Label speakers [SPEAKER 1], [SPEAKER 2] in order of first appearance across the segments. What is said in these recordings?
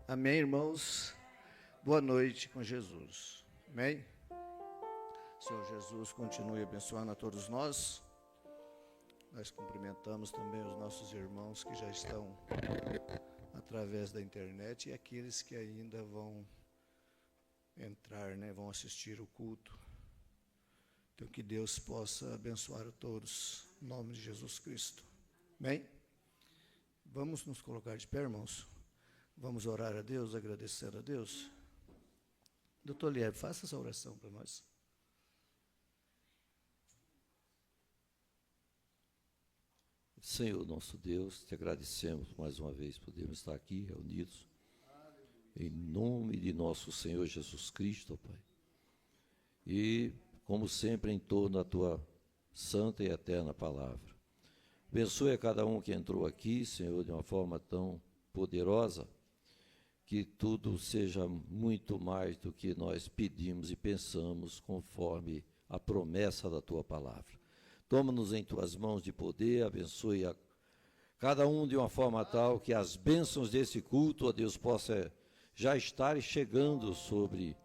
[SPEAKER 1] Amém, irmãos? Boa noite com Jesus. Amém? Senhor Jesus, continue abençoando a todos nós. Nós cumprimentamos também os nossos irmãos que já estão através da internet e aqueles que ainda vão entrar, vão assistir o culto. Então, que Deus possa abençoar a todos, em nome de Jesus Cristo. Amém? Vamos nos colocar de pé, irmãos? Vamos orar a Deus, agradecendo a Deus. Doutor Liebe, faça essa oração para nós.
[SPEAKER 2] Senhor, nosso Deus, te agradecemos mais uma vez podermos estar aqui reunidos. Em nome de nosso Senhor Jesus Cristo, ó Pai. E, como sempre, em torno da tua santa e eterna palavra. Abençoe a cada um que entrou aqui, Senhor, de uma forma tão poderosa, que tudo seja muito mais do que nós pedimos e pensamos, conforme a promessa da tua palavra. Toma-nos em tuas mãos de poder, abençoe a cada um de uma forma tal que as bênçãos desse culto, ó Deus, possa já estar chegando sobre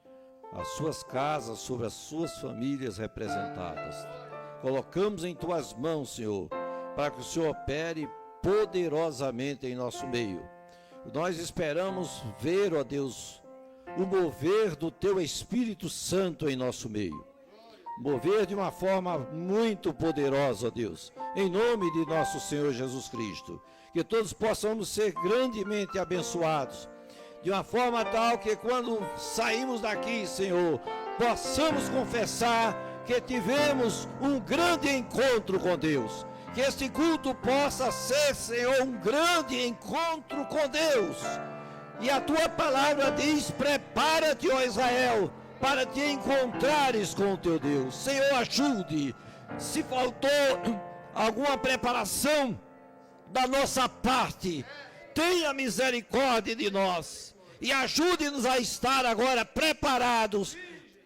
[SPEAKER 2] as suas casas, sobre as suas famílias representadas. Colocamos em tuas mãos, Senhor, para que o Senhor opere poderosamente em nosso meio. Nós esperamos ver, ó Deus, o mover do Teu Espírito Santo em nosso meio. Mover de uma forma muito poderosa, ó Deus, em nome de nosso Senhor Jesus Cristo. Que todos possamos ser grandemente abençoados, de uma forma tal que quando saímos daqui, Senhor, possamos confessar que tivemos um grande encontro com Deus. Que este culto possa ser, Senhor, um grande encontro com Deus. E a tua palavra diz: prepara-te, ó Israel, para te encontrares com o teu Deus. Senhor, ajude. Se faltou alguma preparação da nossa parte, tenha misericórdia de nós e ajude-nos a estar agora preparados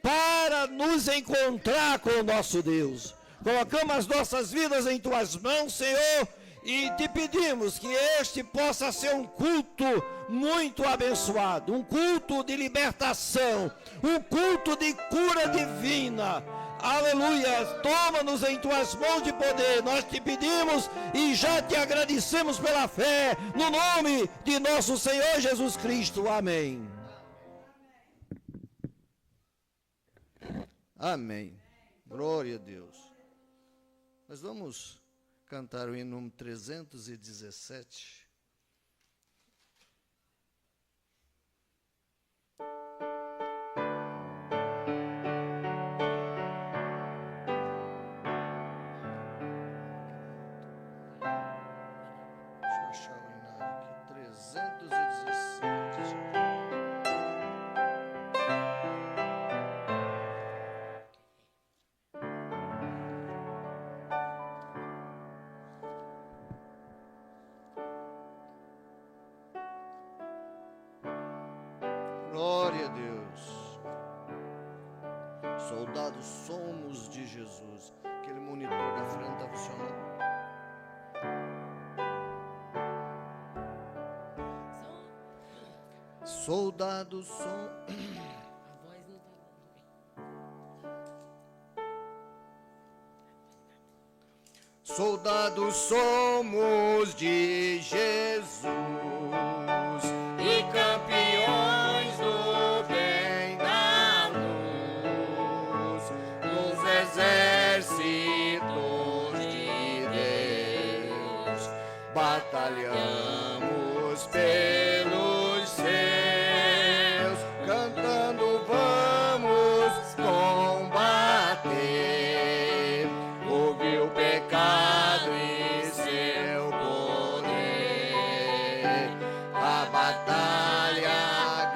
[SPEAKER 2] para nos encontrar com o nosso Deus. Colocamos as nossas vidas em tuas mãos, Senhor, e te pedimos que este possa ser um culto muito abençoado, um culto de libertação, um culto de cura divina. Aleluia! Toma-nos em tuas mãos de poder, nós te pedimos e já te agradecemos pela fé, no nome de nosso Senhor Jesus Cristo. Amém.
[SPEAKER 1] Amém. Glória a Deus. Nós vamos cantar o hino número 317. Deixa eu achar o hinário aqui. 317. Glória a Deus. Soldados somos de Jesus. Aquele monitor da frente está funcionando. Soldados somos. Soldados somos de Jesus e campeões do bem da luz, nos exércitos de Deus, batalhamos pelos seus, cantando vamos combater, ouve o pecado e seu poder, a batalha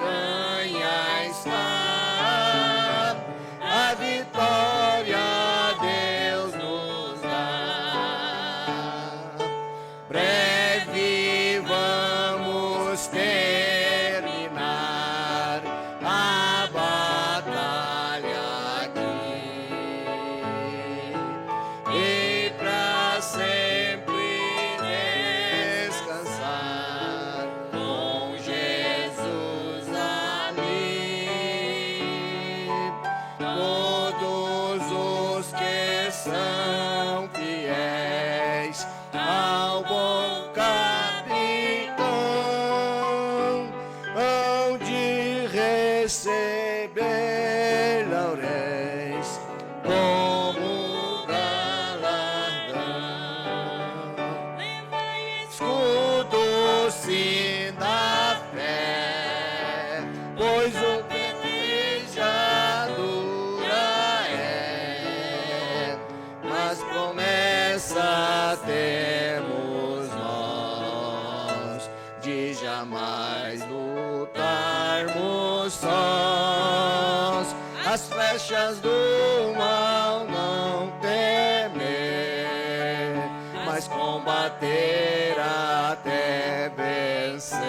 [SPEAKER 1] temos nós de jamais lutarmos sós, as flechas do mal não temer, mas combater até vencer.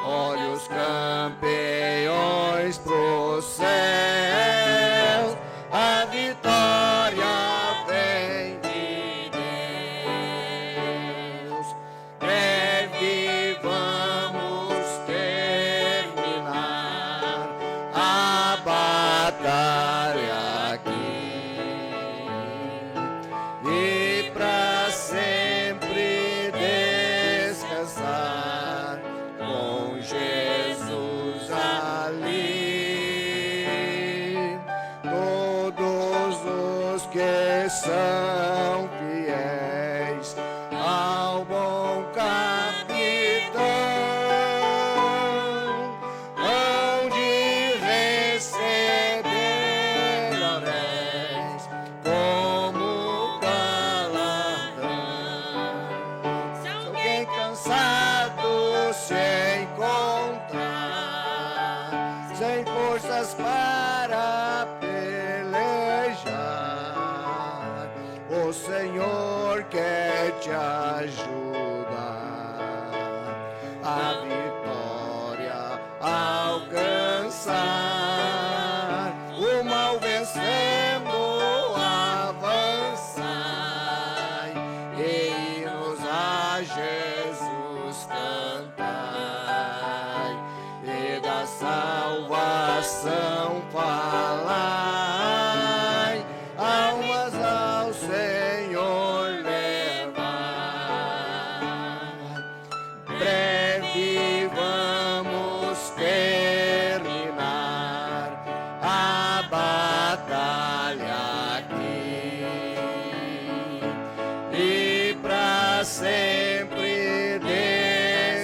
[SPEAKER 1] Olhe os campeões pro céu, a vitória vem de Deus. Breve vamos terminar a batalha aqui e pra sempre descansar com Jesus ali. Todos os que são fiéis ao bom capitão hão de receber lauréis como galardão. Se alguém cansado se encontrar, sem forças para pelejar, o Senhor quer te ajudar a vitória alcançar, o mal vencendo avançar e hinos a Jesus cantai e da salvação falai, almas ao Senhor levar. Breve vamos terminar a batalha aqui e pra sempre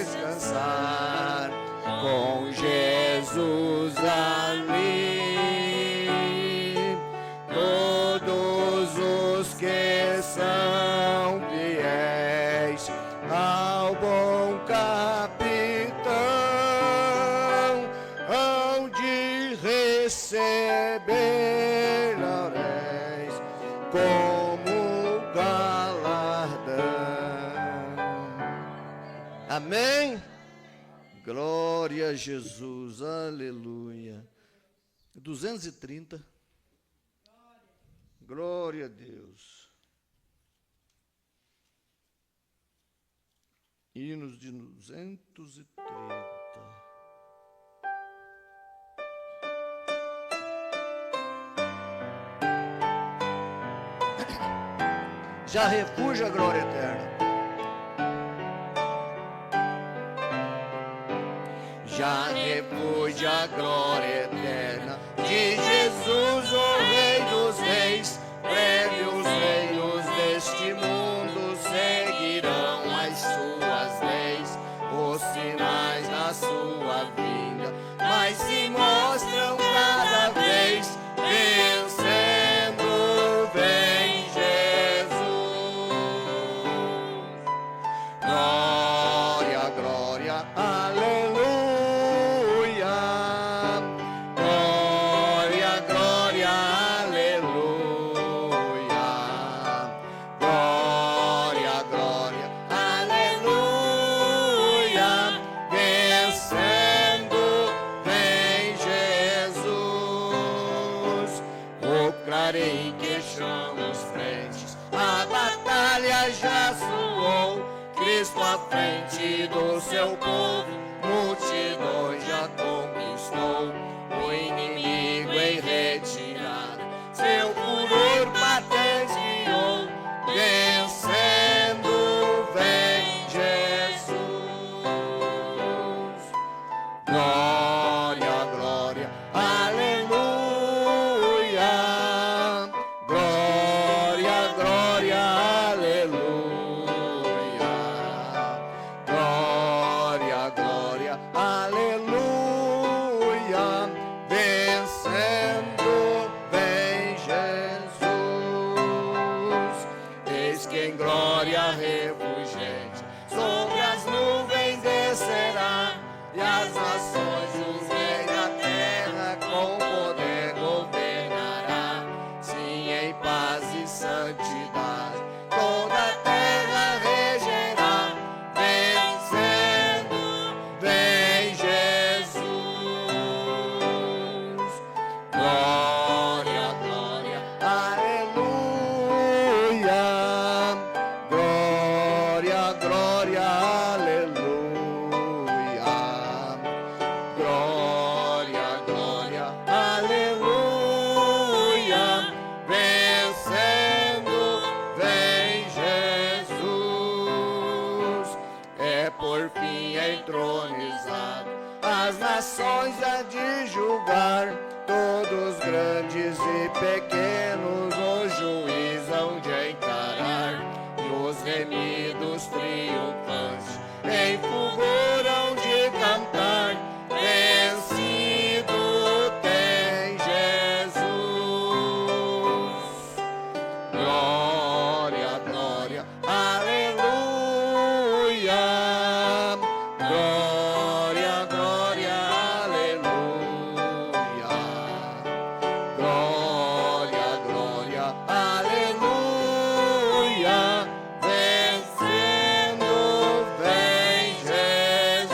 [SPEAKER 1] descansar com Jesus ali. Todos os que são fiéis ao bom capitão hão de receber lauréis como galardão. Amém? Glória a Jesus, aleluia. 230. Glória a Deus. Hinos de 230. Já refúgio a glória eterna. Já refúgio a glória eterna de Jesus, o Rei dos Reis. Breve os reinos deste mundo seguirão as suas leis. Os sinais da sua vinda mas se mostram cada vez, vencendo vem Jesus. Glória, glória, aleluia. Glória, glória, aleluia. Glória, glória, aleluia. Vencendo vem Jesus. Proclarei que chamamos frentes, a batalha já soou. Cristo à frente do seu povo, multidões já conquistou. O inimigo em retirada, seu furor patenteou. Vencendo vem Jesus. Glória, glória, aleluia. Glória, glória, aleluia. Glória, glória. glória refulgente, sobre as nuvens descerá, e as nações os reis da terra com poder governará. Sim, em paz e santidade, toda a terra regerá, vencendo, vem Jesus. Glória, glória, aleluia. Glória, glória, aleluia. Glória, glória, aleluia. Vencendo, vem Jesus. É por fim entronizado, as nações há de julgar, todos grandes e pequenos o juiz hão de encarar, e os remidos triunfantes em fulgor hão de cantar, vencido tem Jesus. Glória, glória, aleluia. Glória, glória, aleluia. Glória, glória, aleluia. Vencendo, vem Jesus.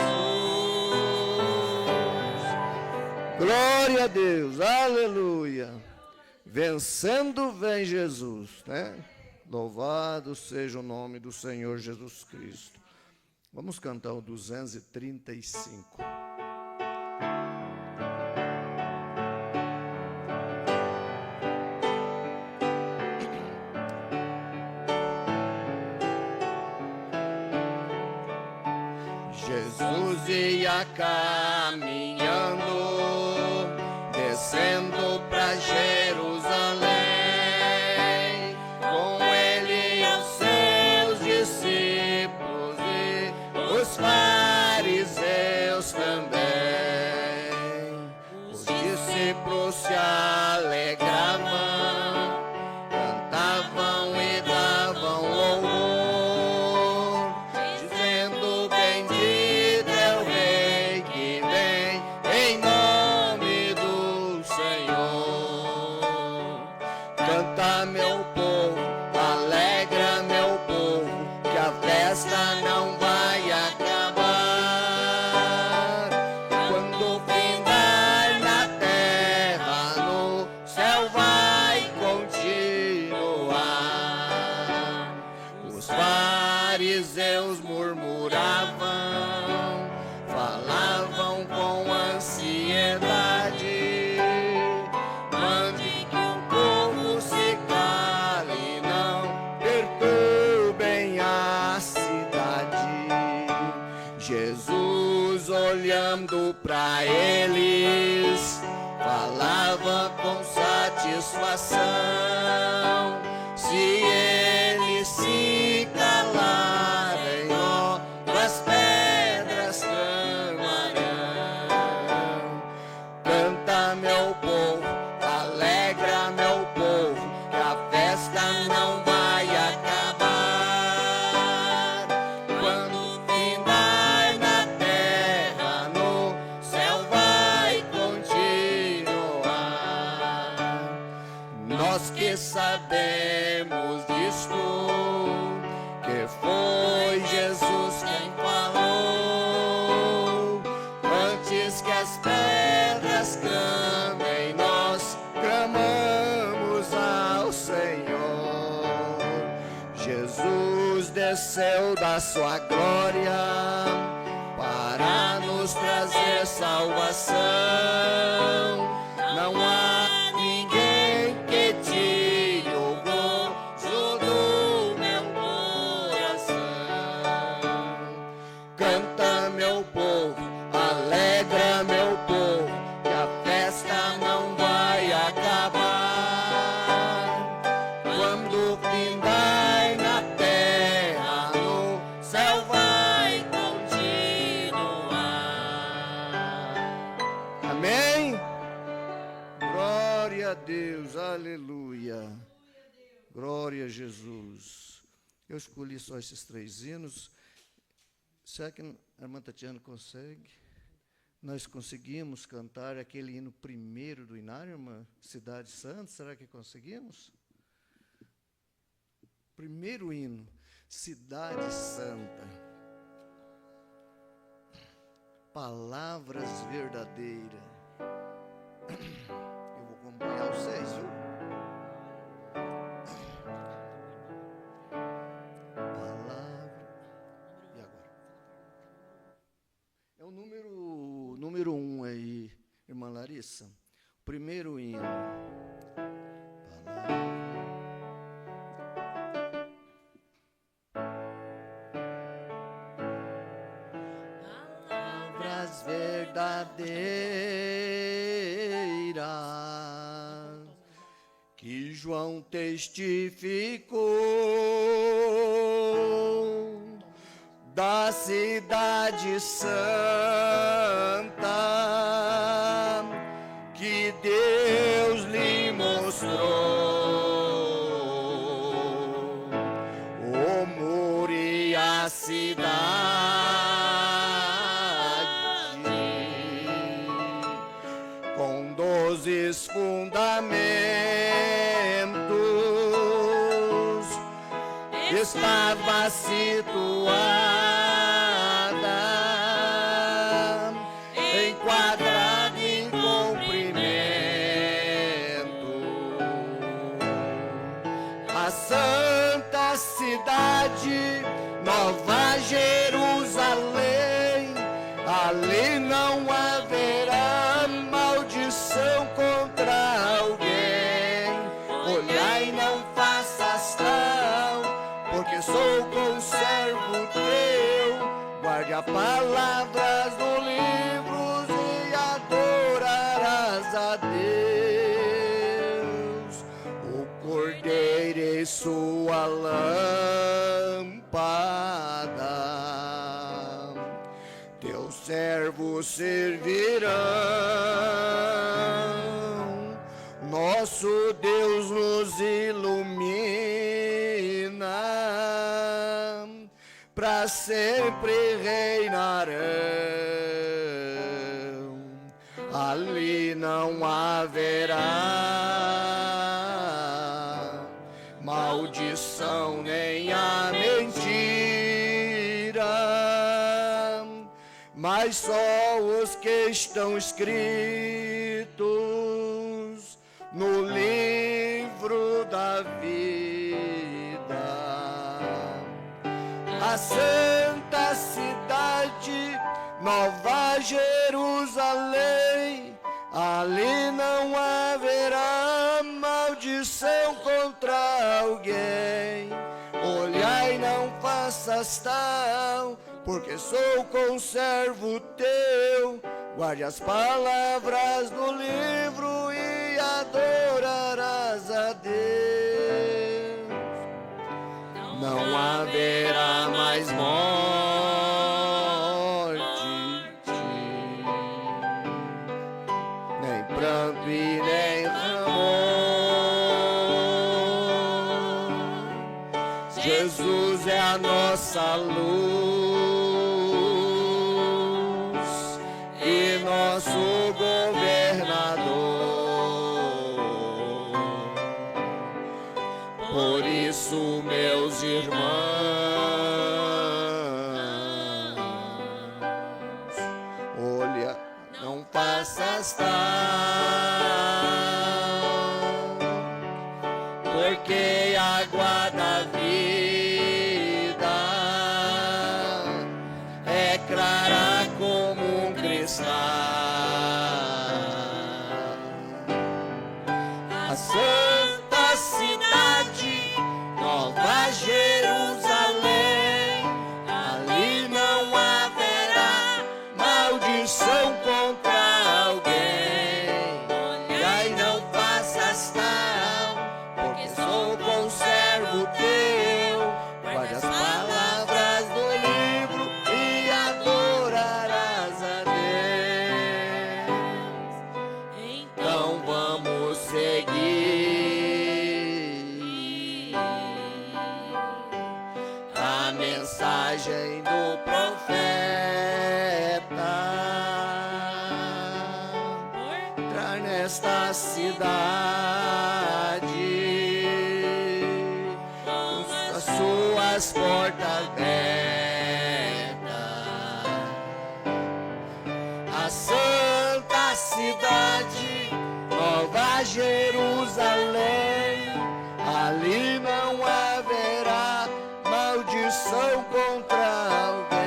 [SPEAKER 1] Glória a Deus, aleluia. Vencendo, vem Jesus, né? Louvado seja o nome do Senhor Jesus Cristo. Vamos cantar o 235. Jesus ia caminhando, descendo para Jerusalém, com ele os seus discípulos e os fariseus também. Os discípulos se alegravam, cantavam e davam louvor, dizendo: bendito é o Rei que vem em nome do Senhor. Canta, meu povo, alegra, meu povo, que a festa não vai acabar. Quando findar na terra, no céu vai continuar. Os fariseus murmuravam, falavam com ansiedade: mande que o povo se cale, não perturbem a cidade. Jesus, olhando para eles, falava com satisfação: se eles se calarem, ó, as pedras clamarão. Canta, meu povo, alegra, meu povo, que a festa não vai acabar. Quando findar na terra, no céu vai continuar. Nós que sabemos disto, que foi Jesus quem falou, antes que as pedras clamem, nós clamamos ao Senhor. Jesus desceu da sua glória para nos trazer salvação. Não há ninguém que tire o gozo do meu coração. Canta, meu povo, alegra, meu povo, que a festa não vai acabar. Quando findar na terra, no céu vai continuar. Amém? Glória a Deus, aleluia. Glória a Jesus. Eu escolhi só esses 3 hinos. Será que a irmã Tatiana consegue? Nós conseguimos cantar aquele hino primeiro do Inário, irmã? Cidade Santa, será que conseguimos? Primeiro hino, Cidade Santa. Palavras verdadeiras. Eu vou acompanhar vocês, viu? Palavra. E agora? É o número 1 aí, irmã Larissa. O primeiro hino. Palavras verdadeiras que João testificou da cidade santa que Deus lhe mostrou, o muro e a cidade com 12 fundamentos estava situada, enquadrada em comprimento, a santa cidade, Nova Jerusalém. Ali não haverá maldição contra alguém. Olhai, não faças tal, porque sou conservo teu. Guarde as palavras do livro e adorarás a Deus. O cordeiro e sua lâmpada, teus servos servirão. Nosso Deus nos ilumina, para sempre reinarão. Ali não haverá maldição nem a mentira, mas só os que estão escritos no livro da vida. A santa cidade, Nova Jerusalém, ali não haverá maldição contra alguém. Olhai, não faças tal, porque sou conservo teu. Guarde as palavras do livro e adorarás a Deus. Não haverá mais morte, nem pranto e nem rancor. Jesus é a nossa luz e nosso governador. Por isso, meus irmãos, olha, não faças tal, porque a água da vida é clara como um cristal. A santa cidade, Nova Jerusalém, ali não haverá maldição contra alguém. Olhai, não faças tal, porque sou conservo teu. linhagem do profeta. Entrar nesta cidade com as suas portas abertas, a santa cidade, Nova Jerusalém. Ali não haverá maldição contra alguém.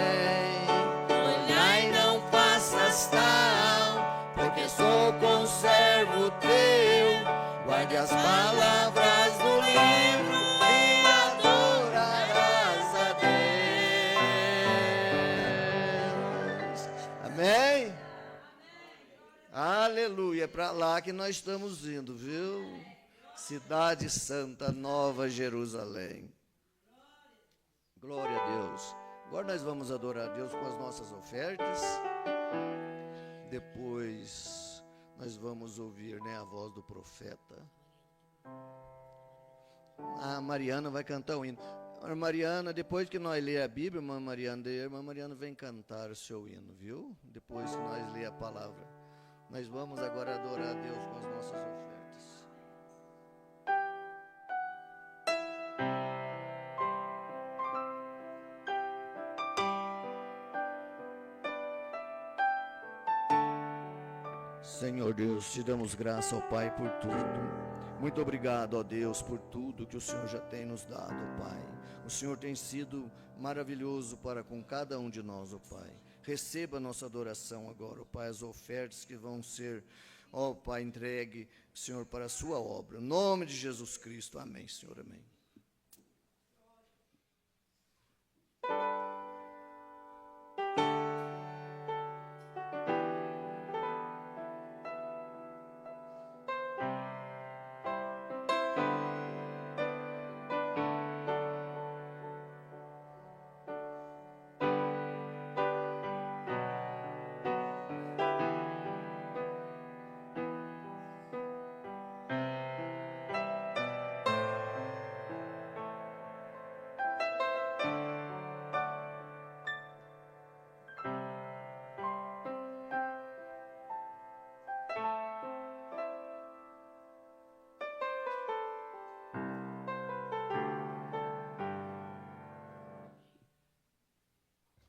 [SPEAKER 1] Olhai e não faças tal, porque sou conservo teu. Guarde as palavras do livro e adorarás a Deus. Amém? Aleluia. É para lá que nós estamos indo, viu? Cidade Santa, Nova Jerusalém. Glória a Deus. Agora nós vamos adorar a Deus com as nossas ofertas. Depois nós vamos ouvir, né, a voz do profeta. A Mariana vai cantar o hino. Mariana, depois que nós ler a Bíblia, irmã Mariana vem cantar o seu hino, viu? Depois que nós ler a palavra. Nós vamos agora adorar a Deus com as nossas ofertas. Senhor Deus, te damos graça, ó Pai, por tudo. Muito obrigado, ó Deus, por tudo que o Senhor já tem nos dado, ó Pai. O Senhor tem sido maravilhoso para com cada um de nós, ó Pai. Receba a nossa adoração agora, ó Pai, as ofertas que vão ser, ó Pai, entregue, Senhor, para a sua obra. Em nome de Jesus Cristo, amém, Senhor, amém.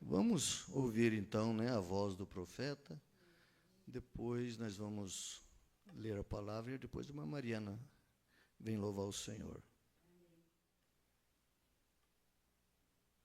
[SPEAKER 1] Vamos ouvir então, né, a voz do profeta. Depois nós vamos ler a palavra e depois a irmã Mariana vem louvar o Senhor.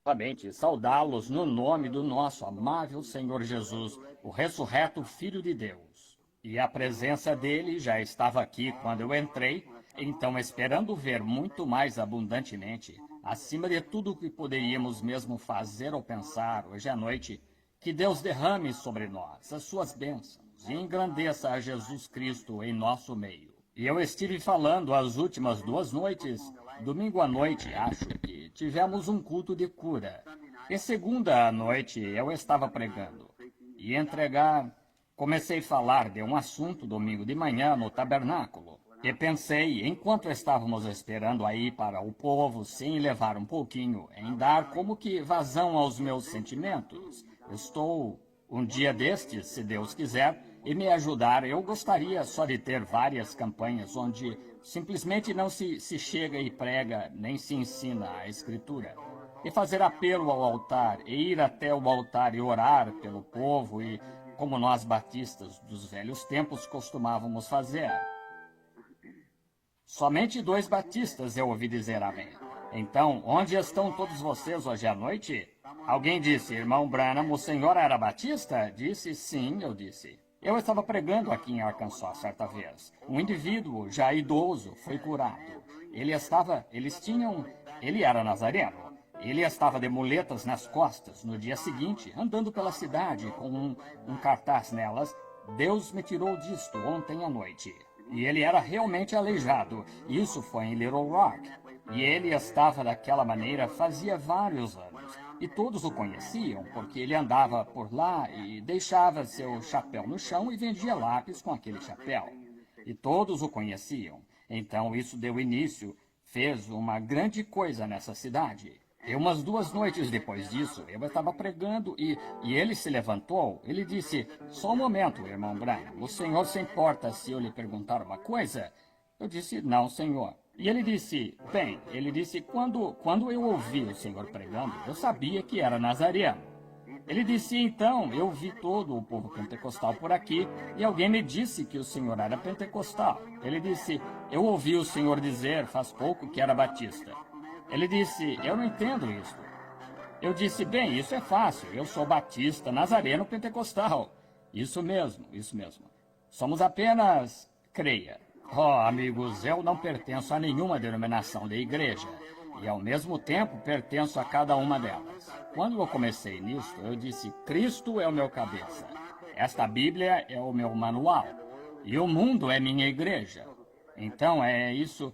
[SPEAKER 3] Novamente, saudá-los no nome do nosso amável Senhor Jesus, o ressurreto Filho de Deus. E a presença dele já estava aqui quando eu entrei, então esperando ver muito mais abundantemente, acima de tudo o que poderíamos mesmo fazer ou pensar hoje à noite, que Deus derrame sobre nós as suas bênçãos e engrandeça a Jesus Cristo em nosso meio. E eu estive falando as últimas 2 noites, domingo à noite, acho que tivemos um culto de cura. E segunda à noite eu estava pregando. E comecei a falar de um assunto domingo de manhã no tabernáculo. E pensei, enquanto estávamos esperando aí para o povo, sem levar um pouquinho, em dar como que vazão aos meus sentimentos. Estou, um dia destes, se Deus quiser, e me ajudar, eu gostaria só de ter várias campanhas onde simplesmente não se chega e prega, nem se ensina a Escritura. E fazer apelo ao altar, e ir até o altar e orar pelo povo, e como nós batistas dos velhos tempos costumávamos fazer. Somente 2 batistas eu ouvi dizer amém. Então, onde estão todos vocês hoje à noite? Alguém disse, irmão Branham, o senhor era batista? Disse, sim, eu disse. Eu estava pregando aqui em Arkansas certa vez. Um indivíduo já idoso foi curado. Ele era nazareno. Ele estava de muletas nas costas no dia seguinte, andando pela cidade com um cartaz nelas. Deus me tirou disto ontem à noite. E ele era realmente aleijado. Isso foi em Little Rock. E ele estava daquela maneira fazia vários anos. E todos o conheciam, porque ele andava por lá e deixava seu chapéu no chão e vendia lápis com aquele chapéu. E todos o conheciam. Então isso deu início, fez uma grande coisa nessa cidade. E umas 2 noites depois disso, eu estava pregando e ele se levantou. Ele disse, só um momento, irmão Branham, o senhor se importa se eu lhe perguntar uma coisa? Eu disse, não, senhor. E ele disse, bem, quando eu ouvi o senhor pregando, eu sabia que era nazareno. Ele disse, então, eu vi todo o povo pentecostal por aqui e alguém me disse que o senhor era pentecostal. Ele disse, eu ouvi o senhor dizer faz pouco que era batista. Ele disse, eu não entendo isso. Eu disse, bem, isso é fácil, eu sou batista, nazareno, pentecostal. Isso mesmo, isso mesmo. Somos apenas, creia. Oh, amigos, eu não pertenço a nenhuma denominação de igreja. E ao mesmo tempo pertenço a cada uma delas. Quando eu comecei nisso, eu disse, Cristo é o meu cabeça. Esta Bíblia é o meu manual. E o mundo é minha igreja. Então é isso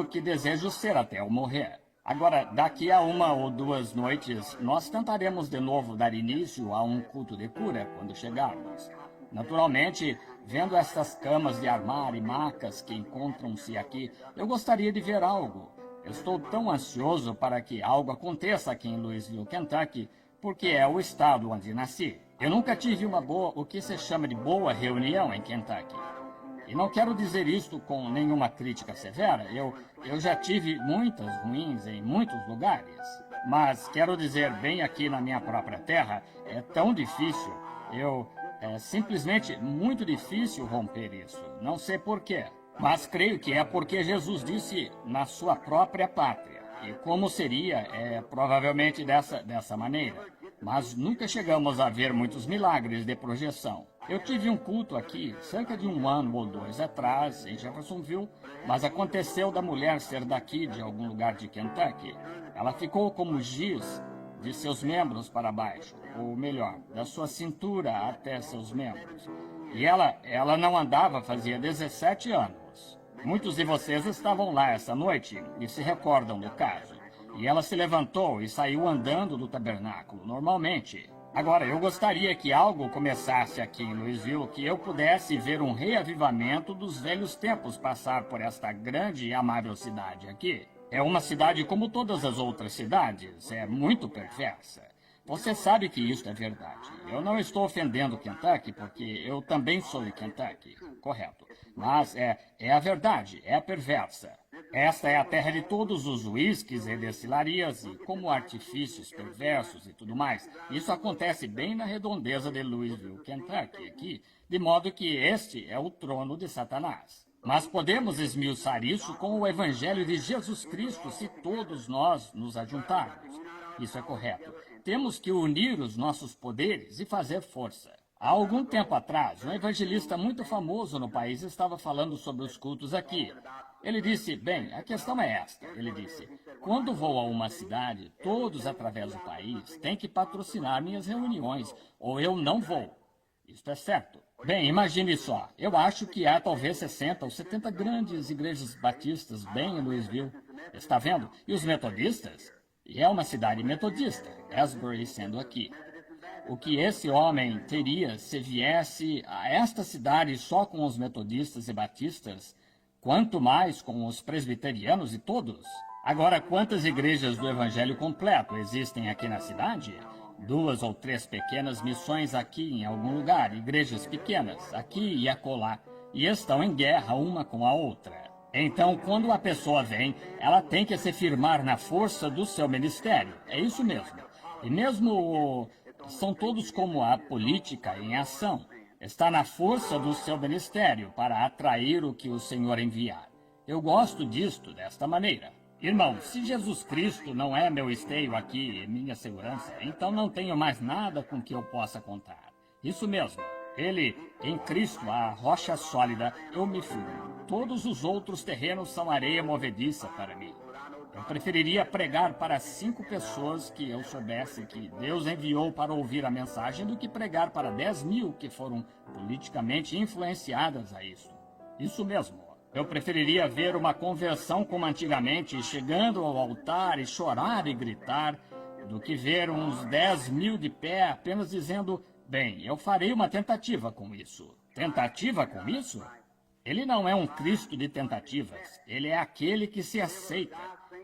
[SPEAKER 3] que desejo ser até eu morrer. Agora, daqui a 1 ou 2 noites, nós tentaremos de novo dar início a um culto de cura quando chegarmos. Naturalmente, vendo estas camas de armário e macas que encontram-se aqui, eu gostaria de ver algo. Eu estou tão ansioso para que algo aconteça aqui em Louisville, Kentucky, porque é o estado onde nasci. Eu nunca tive o que se chama de boa reunião em Kentucky. E não quero dizer isto com nenhuma crítica severa. Eu já tive muitas ruins em muitos lugares. Mas quero dizer, bem aqui na minha própria terra, é tão difícil. É simplesmente muito difícil romper isso. Não sei porquê. Mas creio que é porque Jesus disse na sua própria pátria. E como seria, provavelmente dessa maneira. Mas nunca chegamos a ver muitos milagres de projeção. Eu tive um culto aqui, cerca de 1 ano ou 2 atrás, em Jeffersonville, mas aconteceu da mulher ser daqui, de algum lugar de Kentucky. Ela ficou como giz de seus membros para baixo, ou melhor, da sua cintura até seus membros. E ela não andava fazia 17 anos. Muitos de vocês estavam lá essa noite e se recordam do caso. E ela se levantou e saiu andando do tabernáculo, normalmente. Agora, eu gostaria que algo começasse aqui em Louisville, que eu pudesse ver um reavivamento dos velhos tempos passar por esta grande e amável cidade aqui. É uma cidade como todas as outras cidades, é muito perversa. Você sabe que isso é verdade. Eu não estou ofendendo Kentucky, porque eu também sou de Kentucky, correto. Mas é a verdade, é perversa. Esta é a terra de todos os uísques e destilarias e como artifícios perversos e tudo mais. Isso acontece bem na redondeza de Louisville, Kentucky, aqui, de modo que este é o trono de Satanás. Mas podemos esmiuçar isso com o Evangelho de Jesus Cristo se todos nós nos ajuntarmos. Isso é correto. Temos que unir os nossos poderes e fazer força. Há algum tempo atrás, um evangelista muito famoso no país estava falando sobre os cultos aqui. Ele disse, bem, a questão é esta. Ele disse, quando vou a uma cidade, todos através do país têm que patrocinar minhas reuniões, ou eu não vou. Isto é certo. Bem, imagine só. Eu acho que há talvez 60 ou 70 grandes igrejas batistas bem em Louisville. Está vendo? E os metodistas? E é uma cidade metodista, Asbury sendo aqui. O que esse homem teria se viesse a esta cidade só com os metodistas e batistas, quanto mais com os presbiterianos e todos? Agora, quantas igrejas do Evangelho completo existem aqui na cidade? 2 ou 3 pequenas missões aqui em algum lugar, igrejas pequenas, aqui e acolá, e estão em guerra uma com a outra. Então, quando a pessoa vem, ela tem que se firmar na força do seu ministério. É isso mesmo. E mesmo são todos como a política em ação. Está na força do seu ministério para atrair o que o Senhor enviar. Eu gosto disto, desta maneira. Irmão, se Jesus Cristo não é meu esteio aqui e minha segurança, então não tenho mais nada com que eu possa contar. Isso mesmo. Ele, em Cristo, a rocha sólida, eu me firmo. Todos os outros terrenos são areia movediça para mim. Eu preferiria pregar para 5 pessoas que eu soubesse que Deus enviou para ouvir a mensagem do que pregar para 10.000 que foram politicamente influenciadas a isso. Isso mesmo. Eu preferiria ver uma conversão como antigamente, chegando ao altar e chorar e gritar, do que ver uns 10.000 de pé apenas dizendo, bem, eu farei uma tentativa com isso. Tentativa com isso? Ele não é um Cristo de tentativas. Ele é aquele que se aceita.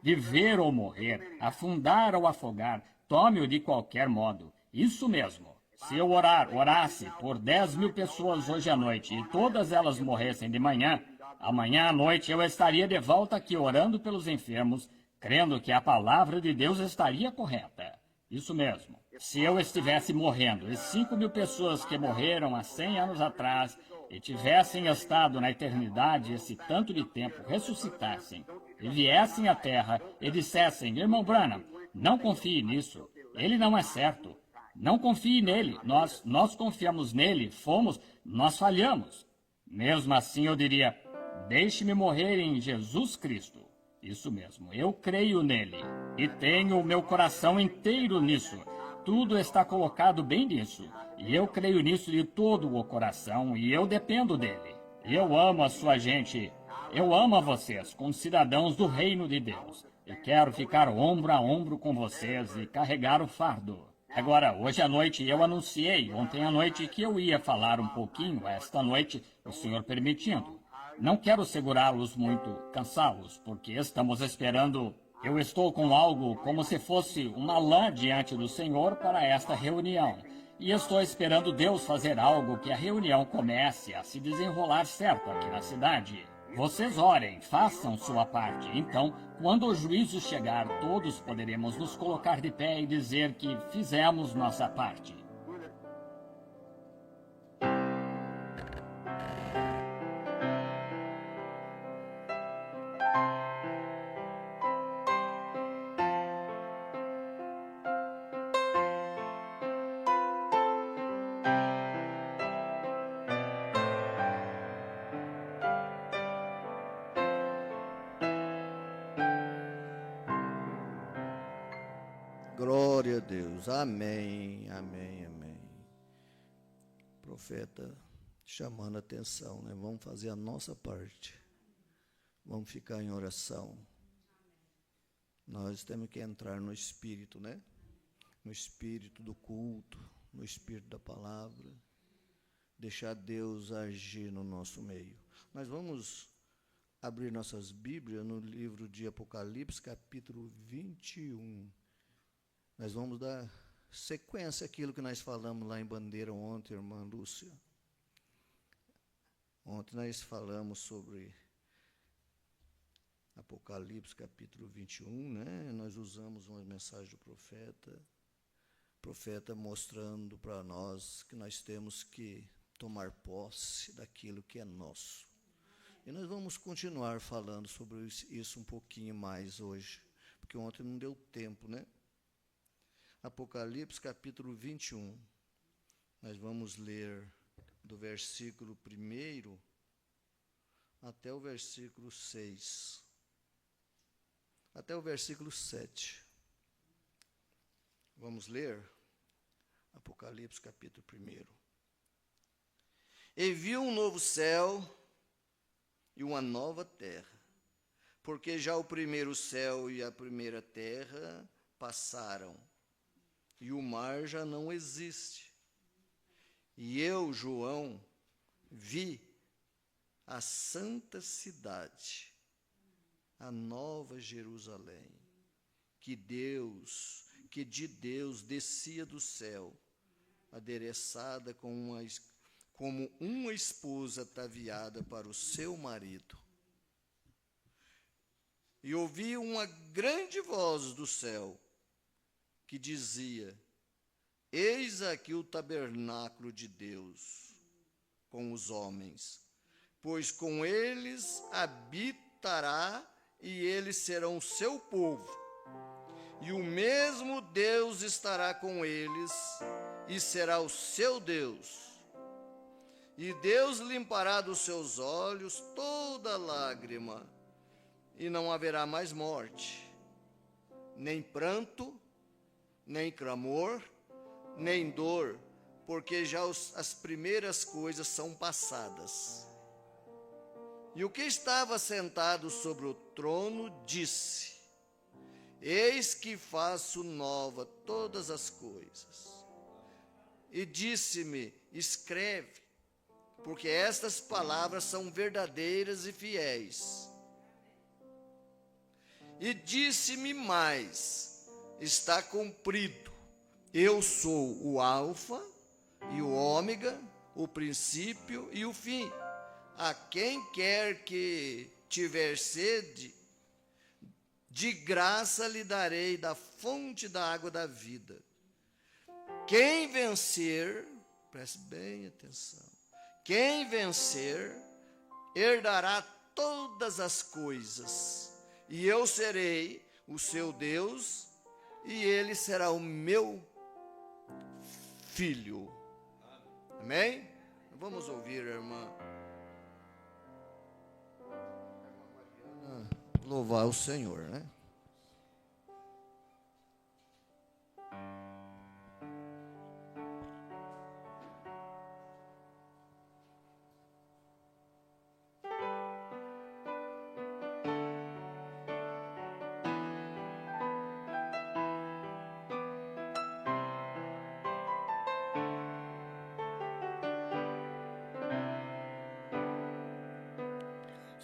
[SPEAKER 3] viver ou morrer, afundar ou afogar, tome-o de qualquer modo. Isso mesmo. Se eu orasse por 10.000 pessoas hoje à noite e todas elas morressem de manhã, amanhã à noite eu estaria de volta aqui orando pelos enfermos, crendo que a palavra de Deus estaria correta. Isso mesmo. Se eu estivesse morrendo e 5.000 pessoas que morreram há 100 anos atrás e tivessem estado na eternidade esse tanto de tempo ressuscitassem e viessem à terra e dissessem, irmão Branham, não confie nisso, ele não é certo. Não confie nele, nós confiamos nele, nós falhamos. Mesmo assim eu diria, deixe-me morrer em Jesus Cristo. Isso mesmo, eu creio nele e tenho o meu coração inteiro nisso. Tudo está colocado bem nisso. E eu creio nisso de todo o coração e eu dependo dele. Eu amo a sua gente. Eu amo a vocês, como cidadãos do reino de Deus. E quero ficar ombro a ombro com vocês e carregar o fardo. Agora, hoje à noite eu anunciei, ontem à noite, que eu ia falar um pouquinho esta noite, o Senhor permitindo. Não quero segurá-los muito, cansá-los, porque estamos esperando. Eu estou com algo como se fosse uma lã diante do Senhor para esta reunião. E estou esperando Deus fazer algo que a reunião comece a se desenrolar certo aqui na cidade. Vocês orem, façam sua parte. Então, quando o juízo chegar, todos poderemos nos colocar de pé e dizer que fizemos nossa parte.
[SPEAKER 1] Glória a Deus. Amém, amém, amém. Profeta chamando a atenção, né? Vamos fazer a nossa parte. Vamos ficar em oração. Nós temos que entrar no espírito, né? No espírito do culto, no espírito da palavra. Deixar Deus agir no nosso meio. Nós vamos abrir nossas Bíblias no livro de Apocalipse, capítulo 21. Nós vamos dar sequência àquilo que nós falamos lá em Bandeira ontem, irmã Lúcia. Ontem nós falamos sobre Apocalipse, capítulo 21, né? Nós usamos uma mensagem do profeta mostrando para nós que nós temos que tomar posse daquilo que é nosso. E nós vamos continuar falando sobre isso um pouquinho mais hoje, porque ontem não deu tempo, né? Apocalipse, capítulo 21. Nós vamos ler do versículo 1 até o versículo 6. Até o versículo 7. Vamos ler Apocalipse, capítulo 1. E viu um novo céu e uma nova terra, porque já o primeiro céu e a primeira terra passaram, e o mar já não existe. E eu, João, vi a santa cidade, a nova Jerusalém, que de Deus descia do céu, adereçada como uma esposa ataviada para o seu marido. E ouvi uma grande voz do céu, que dizia: eis aqui o tabernáculo de Deus com os homens, pois com eles habitará e eles serão seu povo. E o mesmo Deus estará com eles e será o seu Deus. E Deus limpará dos seus olhos toda lágrima, e não haverá mais morte, nem pranto, nem clamor, nem dor, porque já as primeiras coisas são passadas. E o que estava sentado sobre o trono disse: eis que faço nova todas as coisas. E disse-me: escreve, porque estas palavras são verdadeiras e fiéis. E disse-me mais: está cumprido. Eu sou o Alfa e o Ômega, o princípio e o fim. A quem quer que tiver sede, de graça lhe darei da fonte da água da vida. Quem vencer, preste bem atenção, quem vencer, herdará todas as coisas, e eu serei o seu Deus, e ele será o meu filho. Amém? Vamos ouvir a irmã Mariana louvar o Senhor, né?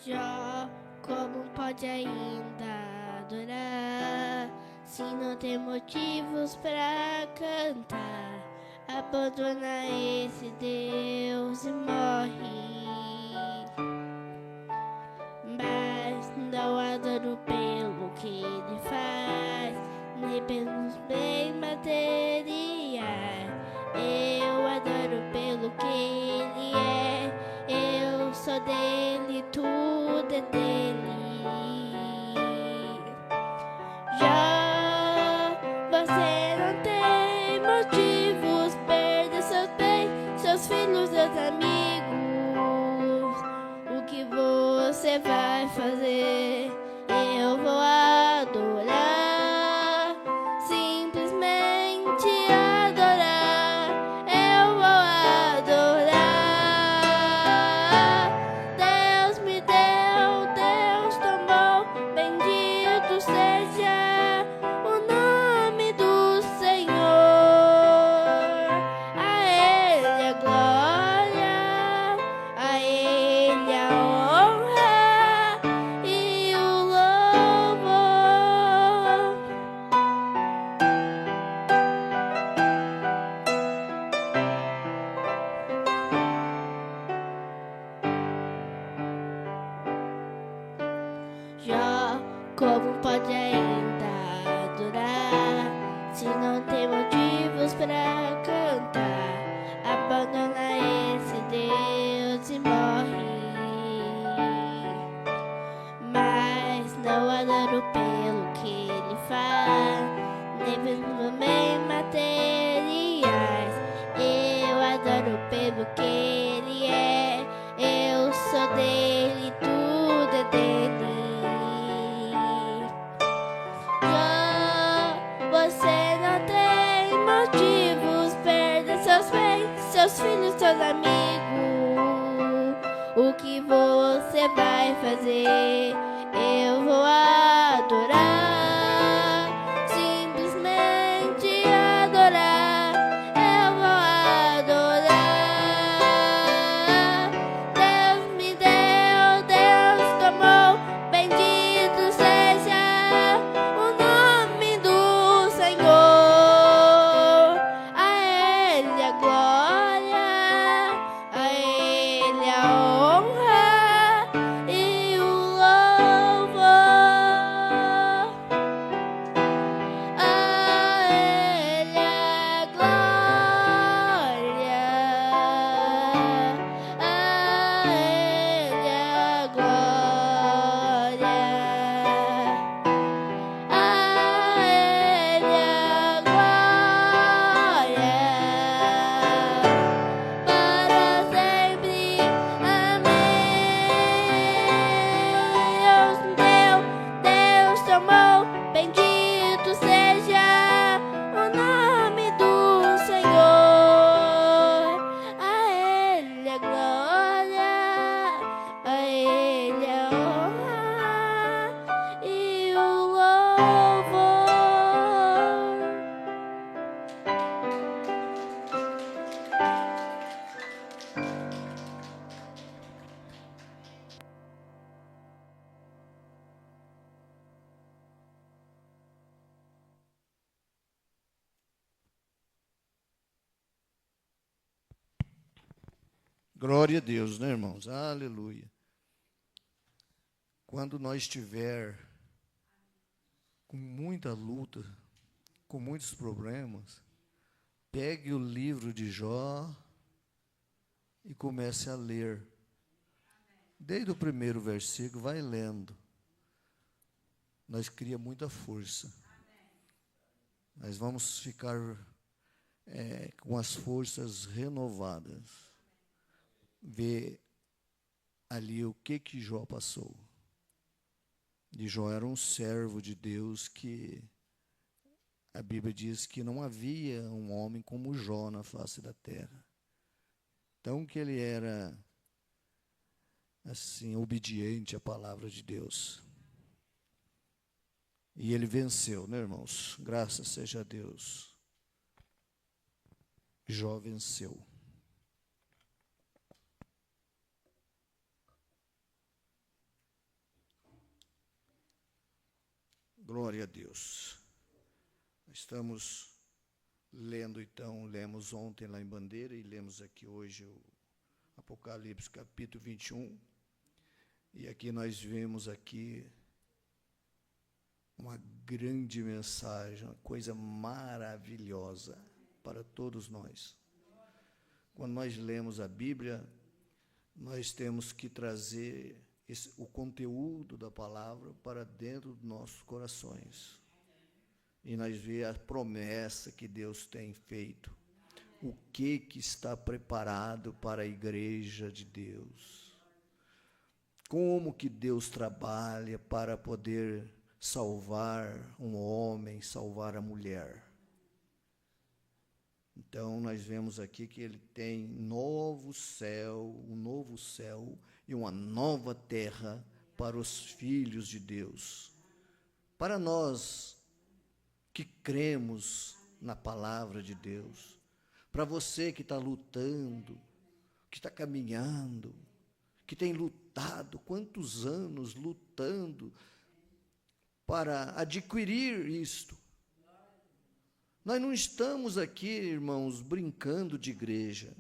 [SPEAKER 4] Jó, como pode ainda adorar, se não tem motivos para cantar? Abandona esse Deus e morre. Mas não adoro pelo que ele faz, nem pelos bens materiais. Eu adoro pelo que ele é. Eu sou dele, tudo é dele. Já você não tem motivos, perder seus bens, seus filhos, seus amigos. O que você vai fazer? Eu vou adorar, simplesmente adorar. Eu vou adorar. Deus me deu, Deus tomou, bendito seja o nome do Senhor. A Ele a glória, a Ele a honra e o louvor. Jó, como pode ainda adorar, se não tem motivos para cantar? Abandona esse Deus e morre. Mas não adoro pelo que ele faz, nem pelos bens materiais. Eu adoro pelo que ele é. Eu sou dele, tudo é dele. Você não tem motivos, perder seus bens, seus filhos, seus amigos. O que você vai fazer? Eu vou adorar, simplesmente adorar. Eu vou adorar. Deus me deu, Deus tomou, bendito seja o nome do Senhor. A Ele a glória, a Ele a honra e o louvor. A Ele a glória, a Ele a glória. A Ele a glória para sempre. Amém. Deus me deu, Deus tomou, bendito seja o nome do Senhor. A Ele a glória, a Ele a honra e o louvor.
[SPEAKER 1] Glória a Deus, né, irmãos? Aleluia. Quando nós estiver com muita luta, com muitos problemas, pegue o livro de Jó e comece a ler. Desde o primeiro versículo, vai lendo. Nós cria muita força. Nós vamos ficar com as forças renovadas. Ver ali o que Jó passou. E Jó era um servo de Deus que a Bíblia diz que não havia um homem como Jó na face da terra. Então que ele era assim obediente à palavra de Deus. E ele venceu, né, irmãos? Graças seja a Deus. Jó venceu. Glória a Deus. Estamos lendo, então, lemos ontem lá em Bandeira e lemos aqui hoje o Apocalipse capítulo 21. E aqui nós vemos aqui uma grande mensagem, uma coisa maravilhosa para todos nós. Quando nós lemos a Bíblia, nós temos que trazer o conteúdo da palavra para dentro dos nossos corações. E nós vemos a promessa que Deus tem feito. O que está preparado para a igreja de Deus. Como que Deus trabalha para poder salvar um homem, salvar a mulher. Então, nós vemos aqui que ele tem um novo céu e uma nova terra para os filhos de Deus. Para nós que cremos na palavra de Deus, para você que está lutando, que está caminhando, que tem lutado, quantos anos lutando para adquirir isto. Nós não estamos aqui, irmãos, brincando de igreja.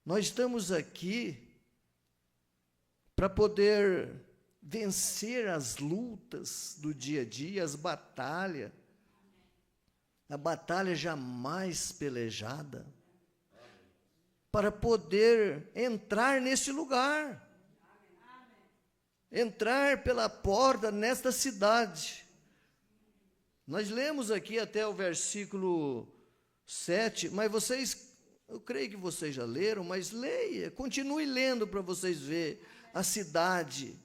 [SPEAKER 1] Nós estamos aqui para poder vencer as lutas do dia a dia, as batalhas, a batalha jamais pelejada, para poder entrar nesse lugar, entrar pela porta nesta cidade. Nós lemos aqui até o versículo 7, mas eu creio que vocês já leram, mas leia, continue lendo para vocês verem a cidade,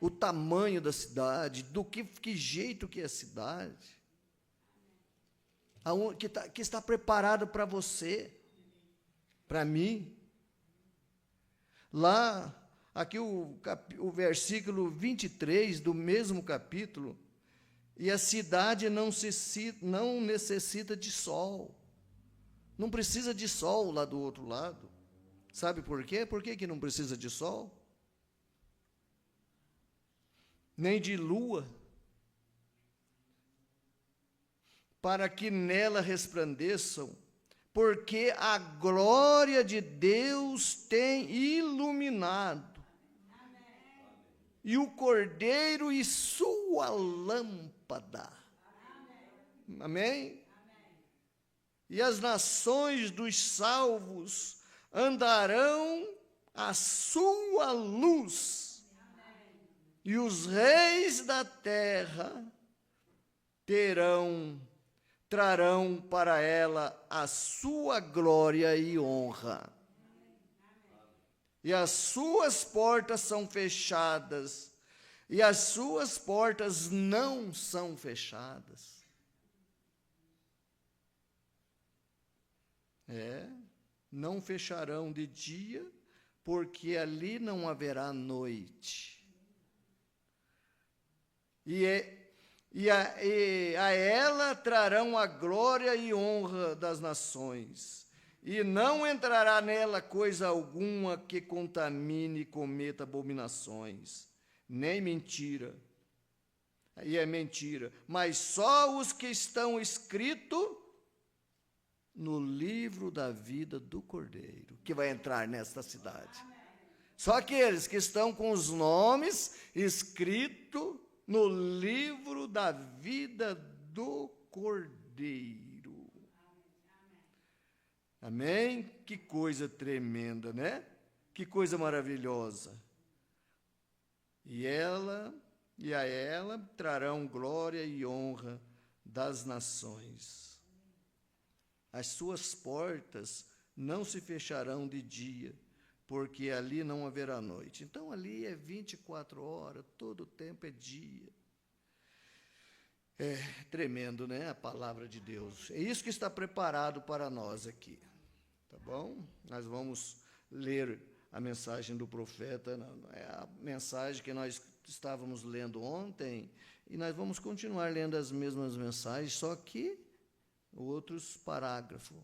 [SPEAKER 1] o tamanho da cidade, do que jeito que é a cidade, que está preparado para você, para mim. Lá, aqui o versículo 23 do mesmo capítulo, e a cidade não necessita de sol, não precisa de sol lá do outro lado. Sabe por quê? Por que não precisa de sol? Nem de lua, para que nela resplandeçam, porque a glória de Deus tem iluminado, e o Cordeiro e sua lâmpada. Amém? E as nações dos salvos andarão à sua luz, e os reis da terra trarão para ela a sua glória e honra. E as suas portas são fechadas, e as suas portas não são fechadas. Não fecharão de dia, porque ali não haverá noite. E a ela trarão a glória e honra das nações, e não entrará nela coisa alguma que contamine e cometa abominações, nem mentira. E é mentira, mas só os que estão escritos no livro da vida do Cordeiro, que vai entrar nesta cidade. Só aqueles que estão com os nomes escritos no livro da vida do Cordeiro. Amém? Que coisa tremenda, né? Que coisa maravilhosa. E a ela trarão glória e honra das nações. As suas portas não se fecharão de dia, porque ali não haverá noite. Então, ali é 24 horas, todo o tempo é dia. É tremendo, né? A palavra de Deus. É isso que está preparado para nós aqui. Tá bom? Nós vamos ler a mensagem do profeta, é a mensagem que nós estávamos lendo ontem, e nós vamos continuar lendo as mesmas mensagens, só que outros parágrafos.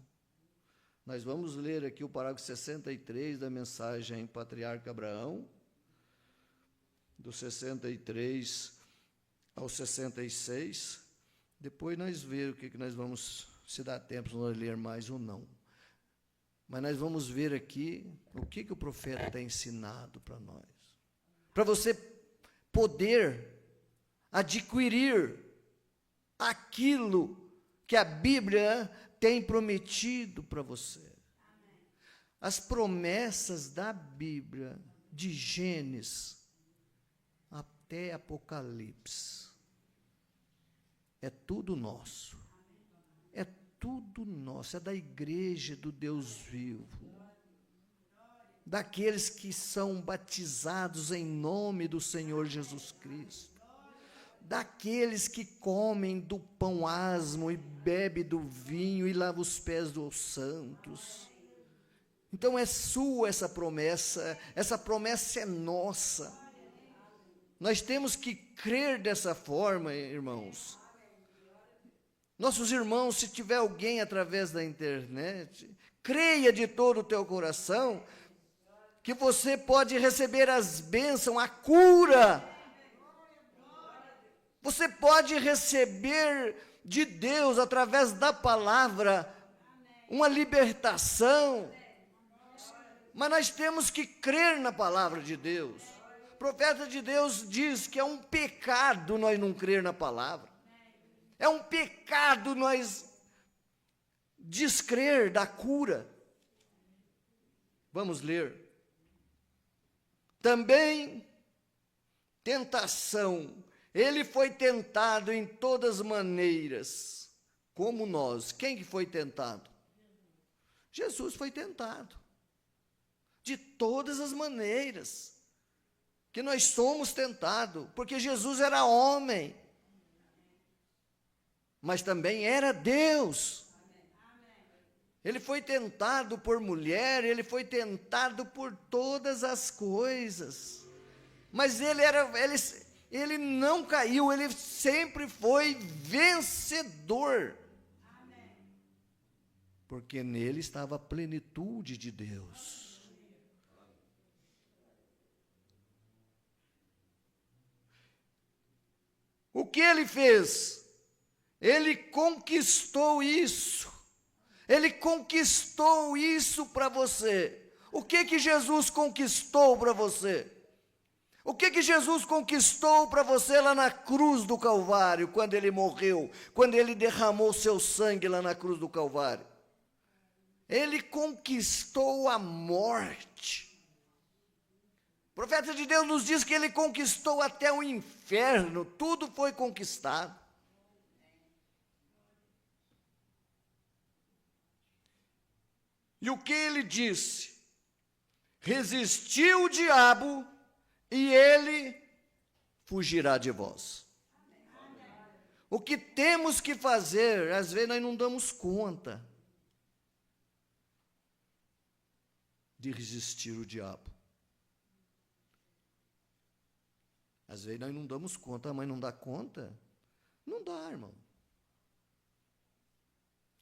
[SPEAKER 1] Nós vamos ler aqui o parágrafo 63 da mensagem Patriarca Abraão, do 63 ao 66. Depois nós vemos o que nós vamos, se dá tempo de nós ler mais ou não. Mas nós vamos ver aqui o que o profeta tem ensinado para nós. Para você poder adquirir aquilo que a Bíblia tem prometido para você. As promessas da Bíblia, de Gênesis até Apocalipse, é tudo nosso. É tudo nosso, é da igreja do Deus vivo. Daqueles que são batizados em nome do Senhor Jesus Cristo. Daqueles que comem do pão asmo e bebem do vinho e lavam os pés dos santos. Então é sua essa promessa é nossa. Nós temos que crer dessa forma, irmãos. Nossos irmãos, se tiver alguém através da internet, creia de todo o teu coração que você pode receber as bênçãos, a cura. Você pode receber de Deus, através da palavra, uma libertação. Mas nós temos que crer na palavra de Deus. O profeta de Deus diz que é um pecado nós não crer na palavra. É um pecado nós descrer da cura. Vamos ler. Também tentação. Ele foi tentado em todas maneiras, como nós. Quem que foi tentado? Jesus foi tentado. De todas as maneiras que nós somos tentados, porque Jesus era homem, mas também era Deus. Ele foi tentado por mulher, ele foi tentado por todas as coisas, mas ele não caiu, ele sempre foi vencedor, porque nele estava a plenitude de Deus. O que ele fez? Ele conquistou isso. Ele conquistou isso para você. O que Jesus conquistou para você? O que Jesus conquistou para você lá na cruz do Calvário, quando ele morreu, quando ele derramou seu sangue lá na cruz do Calvário? Ele conquistou a morte. O profeta de Deus nos diz que ele conquistou até o inferno, tudo foi conquistado. E o que ele disse? Resistiu o diabo e ele fugirá de vós. O que temos que fazer, às vezes nós não damos conta de resistir o diabo. Às vezes nós não damos conta, mas não dá conta? Não dá, irmão.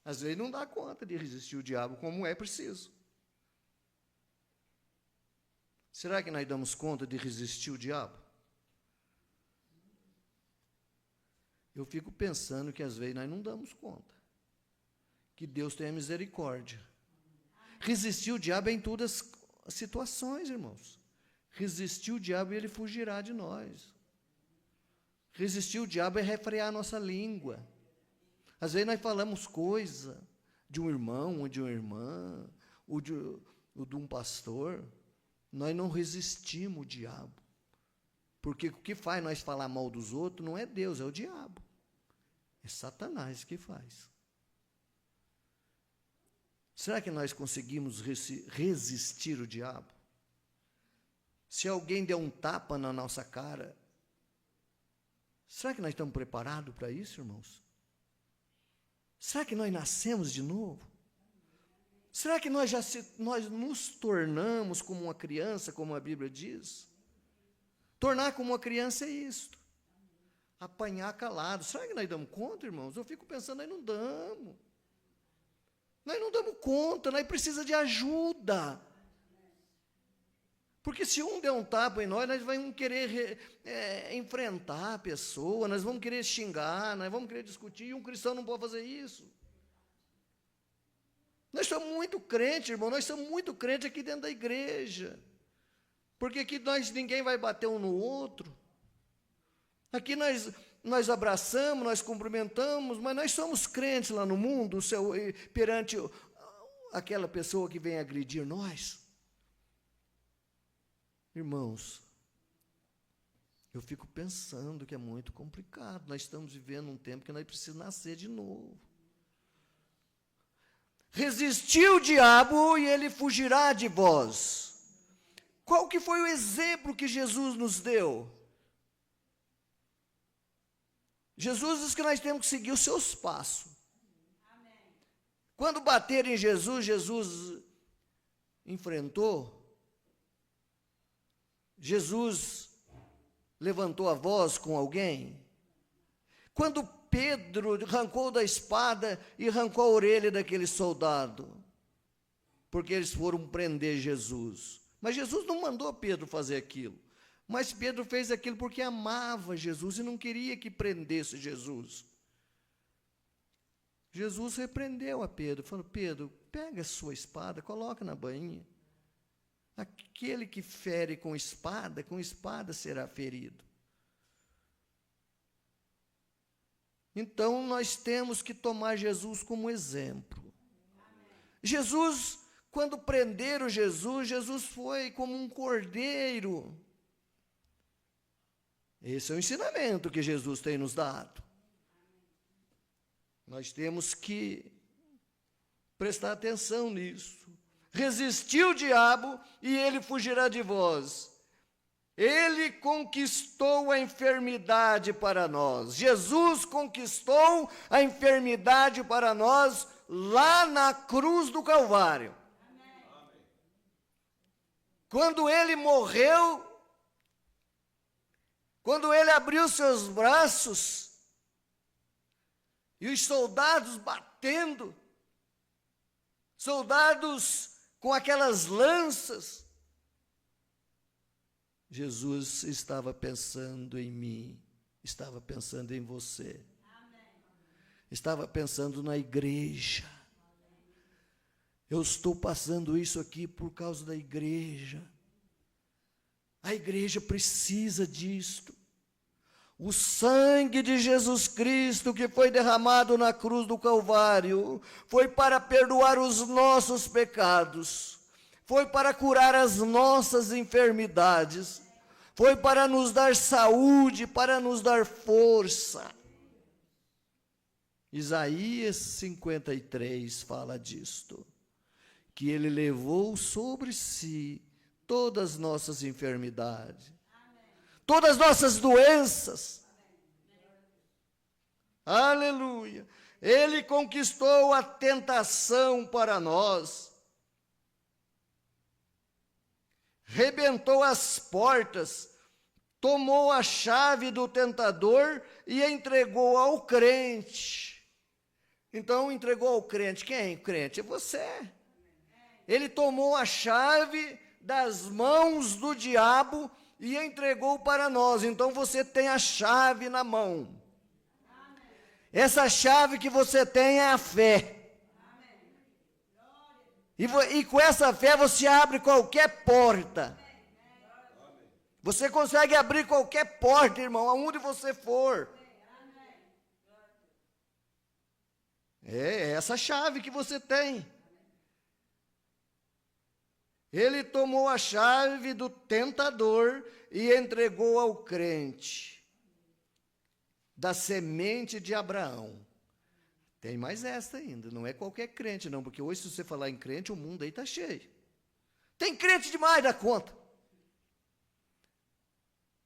[SPEAKER 1] Às vezes não dá conta de resistir o diabo como é preciso. Será que nós damos conta de resistir o diabo? Eu fico pensando que às vezes nós não damos conta. Que Deus tenha misericórdia. Resistir o diabo em todas as situações, irmãos. Resistir o diabo e ele fugirá de nós. Resistir o diabo é refrear a nossa língua. Às vezes nós falamos coisa de um irmão, ou de uma irmã, ou de um pastor. Nós não resistimos o diabo. Porque o que faz nós falar mal dos outros não é Deus, é o diabo. É Satanás que faz. Será que nós conseguimos resistir o diabo? Se alguém der um tapa na nossa cara, será que nós estamos preparados para isso, irmãos? Será que nós nascemos de novo? Será que nós nos tornamos como uma criança, como a Bíblia diz? Tornar como uma criança é isto. Apanhar calado. Será que nós damos conta, irmãos? Eu fico pensando, nós não damos. Nós não damos conta, nós precisamos de ajuda. Porque se um der um tapa em nós vamos querer enfrentar a pessoa, nós vamos querer xingar, nós vamos querer discutir, e um cristão não pode fazer isso. Nós somos muito crentes, irmão, nós somos muito crentes aqui dentro da igreja. Porque aqui ninguém vai bater um no outro. Aqui nós abraçamos, nós cumprimentamos, mas nós somos crentes lá no mundo, perante aquela pessoa que vem agredir nós. Irmãos, eu fico pensando que é muito complicado. Nós estamos vivendo um tempo que nós precisamos nascer de novo. Resistir o diabo e ele fugirá de vós. Qual que foi o exemplo que Jesus nos deu? Jesus diz que nós temos que seguir os seus passos. Amém. Quando baterem em Jesus, Jesus enfrentou. Jesus levantou a voz com alguém. Quando Pedro arrancou da espada e arrancou a orelha daquele soldado, porque eles foram prender Jesus. Mas Jesus não mandou Pedro fazer aquilo. Mas Pedro fez aquilo porque amava Jesus e não queria que prendesse Jesus. Jesus repreendeu a Pedro, falou: Pedro, pega a sua espada, coloca na bainha. Aquele que fere com espada será ferido. Então nós temos que tomar Jesus como exemplo. Jesus, quando prenderam Jesus, Jesus foi como um cordeiro. Esse é o ensinamento que Jesus tem nos dado. Nós temos que prestar atenção nisso. Resistir o diabo e ele fugirá de vós. Ele conquistou a enfermidade para nós. Jesus conquistou a enfermidade para nós lá na cruz do Calvário. Amém. Quando ele morreu, quando ele abriu seus braços, e os soldados batendo, soldados com aquelas lanças, Jesus estava pensando em mim, estava pensando em você, estava pensando na igreja. Eu estou passando isso aqui por causa da igreja. A igreja precisa disto. O sangue de Jesus Cristo que foi derramado na cruz do Calvário foi para perdoar os nossos pecados, foi para curar as nossas enfermidades, foi para nos dar saúde, para nos dar força. Isaías 53 fala disto, que ele levou sobre si todas as nossas enfermidades, todas as nossas doenças. Aleluia. Ele conquistou a tentação para nós. Rebentou as portas, tomou a chave do tentador e entregou ao crente. Então, entregou ao crente. Quem? O crente é você. Ele tomou a chave das mãos do diabo e entregou para nós. Então você tem a chave na mão. Amém. Essa chave que você tem é a fé. E com essa fé você abre qualquer porta. Você consegue abrir qualquer porta, irmão, aonde você for. É essa chave que você tem. Ele tomou a chave do tentador e entregou ao crente, da semente de Abraão. Tem mais esta ainda, não é qualquer crente não, porque hoje se você falar em crente, o mundo aí está cheio. Tem crente demais da conta.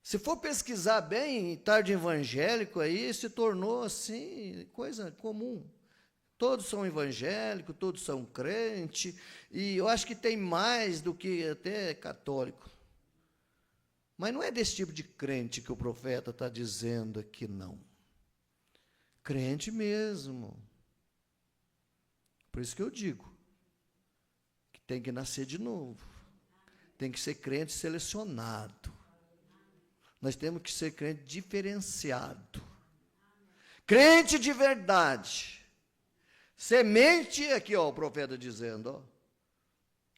[SPEAKER 1] Se for pesquisar bem, tarde evangélico aí, se tornou assim, coisa comum. Todos são evangélicos, todos são crentes, e eu acho que tem mais do que até católico. Mas não é desse tipo de crente que o profeta está dizendo aqui, não. Crente mesmo. Por isso que eu digo que tem que nascer de novo. Tem que ser crente selecionado. Nós temos que ser crente diferenciado. Crente de verdade. Semente, aqui ó, o profeta dizendo, ó,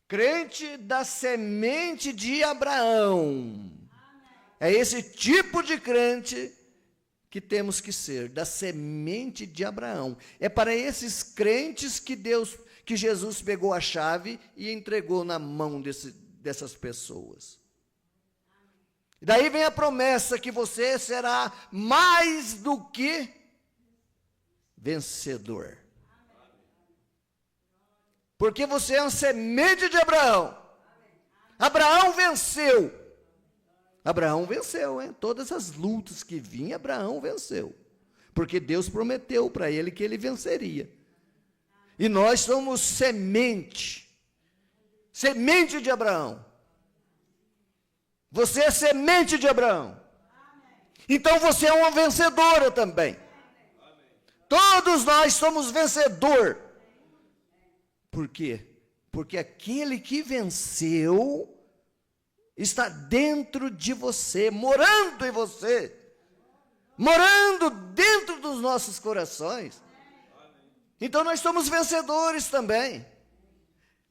[SPEAKER 1] crente da semente de Abraão. É esse tipo de crente que temos que ser, da semente de Abraão. É para esses crentes que Jesus pegou a chave e entregou na mão dessas pessoas. E daí vem a promessa que você será mais do que vencedor. Porque você é uma semente de Abraão. Abraão venceu. Abraão venceu, hein? Todas as lutas que vinham, Abraão venceu. Porque Deus prometeu para ele que ele venceria. E nós somos semente. Semente de Abraão. Você é semente de Abraão. Então você é uma vencedora também. Todos nós somos vencedor. Por quê? Porque aquele que venceu está dentro de você, morando em você, morando dentro dos nossos corações. Então nós somos vencedores também.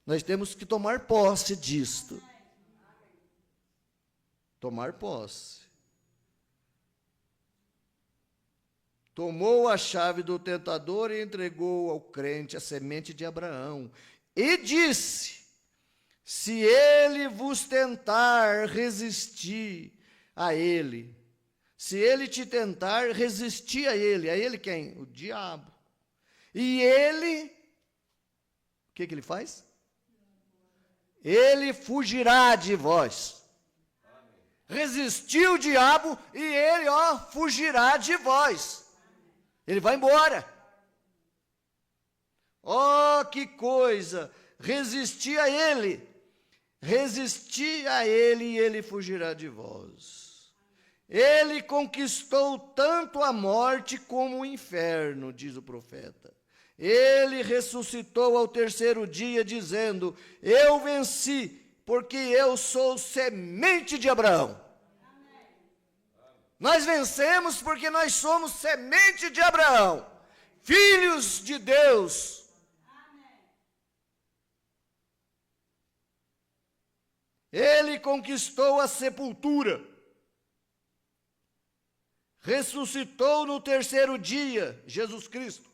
[SPEAKER 1] Nós temos que tomar posse disto. Tomar posse. Tomou a chave do tentador e entregou ao crente a semente de Abraão. E disse: se ele vos tentar resistir a ele, se ele te tentar resistir a ele quem? O diabo. E ele, o que ele faz? Ele fugirá de vós. Resistir o diabo e ele, fugirá de vós. Ele vai embora. Que coisa! Resistir a ele e ele fugirá de vós. Ele conquistou tanto a morte como o inferno, diz o profeta. Ele ressuscitou ao terceiro dia, dizendo: eu venci, porque eu sou semente de Abraão. Nós vencemos porque nós somos semente de Abraão, filhos de Deus. Ele conquistou a sepultura, ressuscitou no terceiro dia, Jesus Cristo,